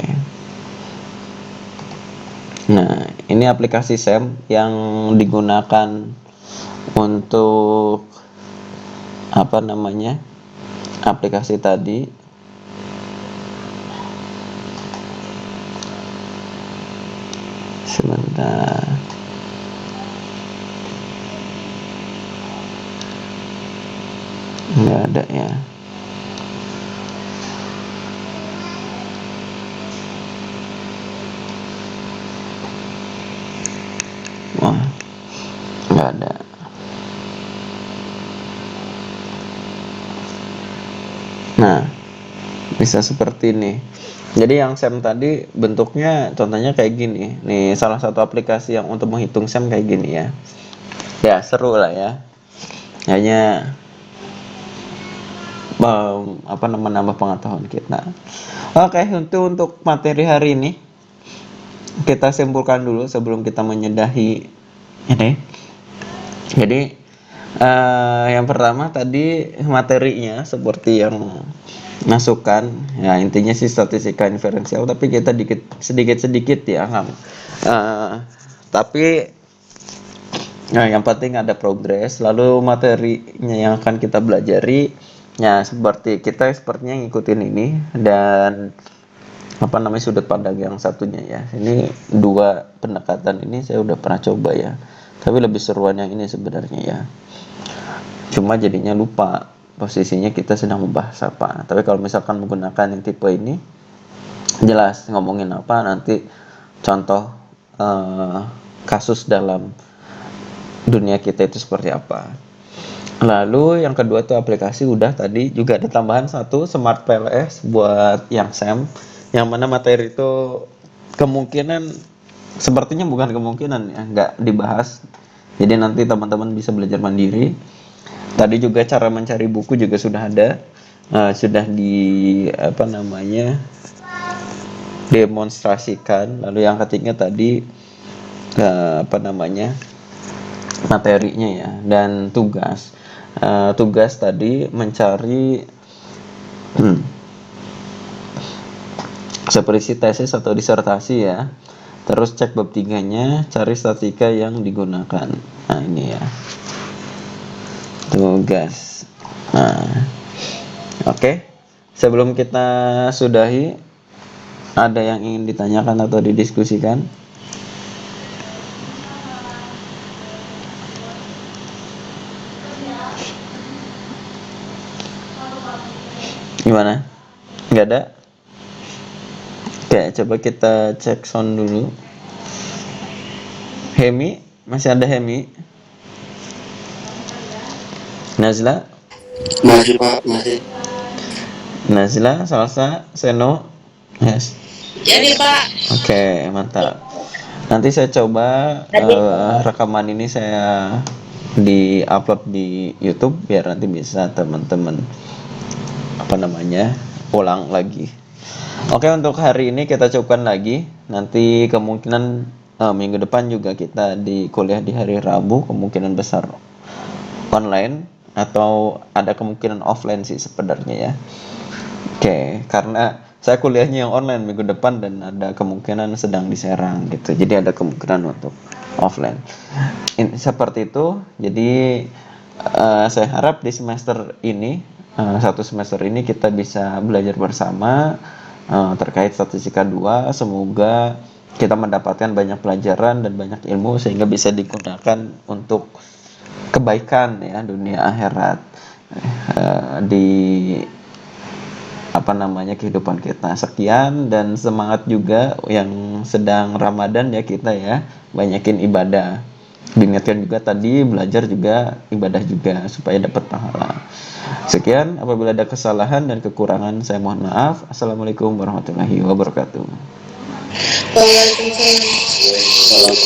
Nah, ini aplikasi SEM yang digunakan untuk aplikasi tadi. Sebentar. Nggak ada ya. Wah, nggak ada. Nah, bisa seperti ini. Jadi yang SEM tadi bentuknya contohnya kayak gini. Nih salah satu aplikasi yang untuk menghitung SEM kayak gini ya. Ya seru lah ya. Hanya menambah pengetahuan kita. Oke, untuk materi hari ini kita simpulkan dulu sebelum kita menyedahi ini. Jadi yang pertama tadi materinya seperti yang masukan ya, intinya sih statistika inferensial, tapi kita sedikit ya tapi yang penting ada progres. Lalu materinya yang akan kita pelajari ya sepertinya ngikutin ini, dan sudut pandang yang satunya ya. Ini dua pendekatan ini saya udah pernah coba ya, tapi lebih seruan yang ini sebenarnya ya. Cuma jadinya lupa posisinya kita sedang membahas apa. Tapi kalau misalkan menggunakan yang tipe ini, jelas ngomongin apa, nanti contoh kasus dalam dunia kita itu seperti apa. Lalu yang kedua tuh aplikasi, udah tadi juga ada tambahan satu, Smart PLS buat yang SEM, yang mana materi itu sepertinya bukan kemungkinan ya, nggak dibahas. Jadi nanti teman-teman bisa belajar mandiri. Tadi juga cara mencari buku juga sudah ada, sudah demonstrasikan. Lalu yang ketiga tadi materinya ya, dan tugas tadi mencari seperti tesis atau disertasi ya. Terus cek bab 3-nya, cari statistika yang digunakan. Nah ini ya tugas. Oke. Sebelum kita sudahi, ada yang ingin ditanyakan atau didiskusikan? Gimana? Nggak ada? Oke, coba kita cek sound dulu. Hemi, masih ada Hemi? Nazla, Masih Pak, masih. Nazla, Salsa, Seno. Yes. Jadi Pak, Oke, mantap. Nanti saya coba tadi rekaman ini saya di-upload di YouTube biar nanti bisa teman-teman apa namanya ulang lagi. Oke, untuk hari ini kita cukupkan lagi. Nanti kemungkinan minggu depan juga kita di kuliah di hari Rabu, kemungkinan besar online atau ada kemungkinan offline sih sebenarnya ya. Oke, karena saya kuliahnya yang online minggu depan dan ada kemungkinan sedang di Serang gitu. Jadi ada kemungkinan untuk offline. Seperti itu. Jadi saya harap di semester ini, satu semester ini kita bisa belajar bersama terkait statistika 2. Semoga kita mendapatkan banyak pelajaran dan banyak ilmu sehingga bisa digunakan untuk kebaikan ya dunia akhirat di apa namanya kehidupan kita. Sekian dan semangat juga yang sedang Ramadan ya kita ya, banyakin ibadah. Diingatkan juga tadi belajar juga ibadah juga supaya dapat pahala. Sekian, apabila ada kesalahan dan kekurangan saya mohon maaf. Assalamualaikum warahmatullahi wabarakatuh. Waalaikumsalam. Salam.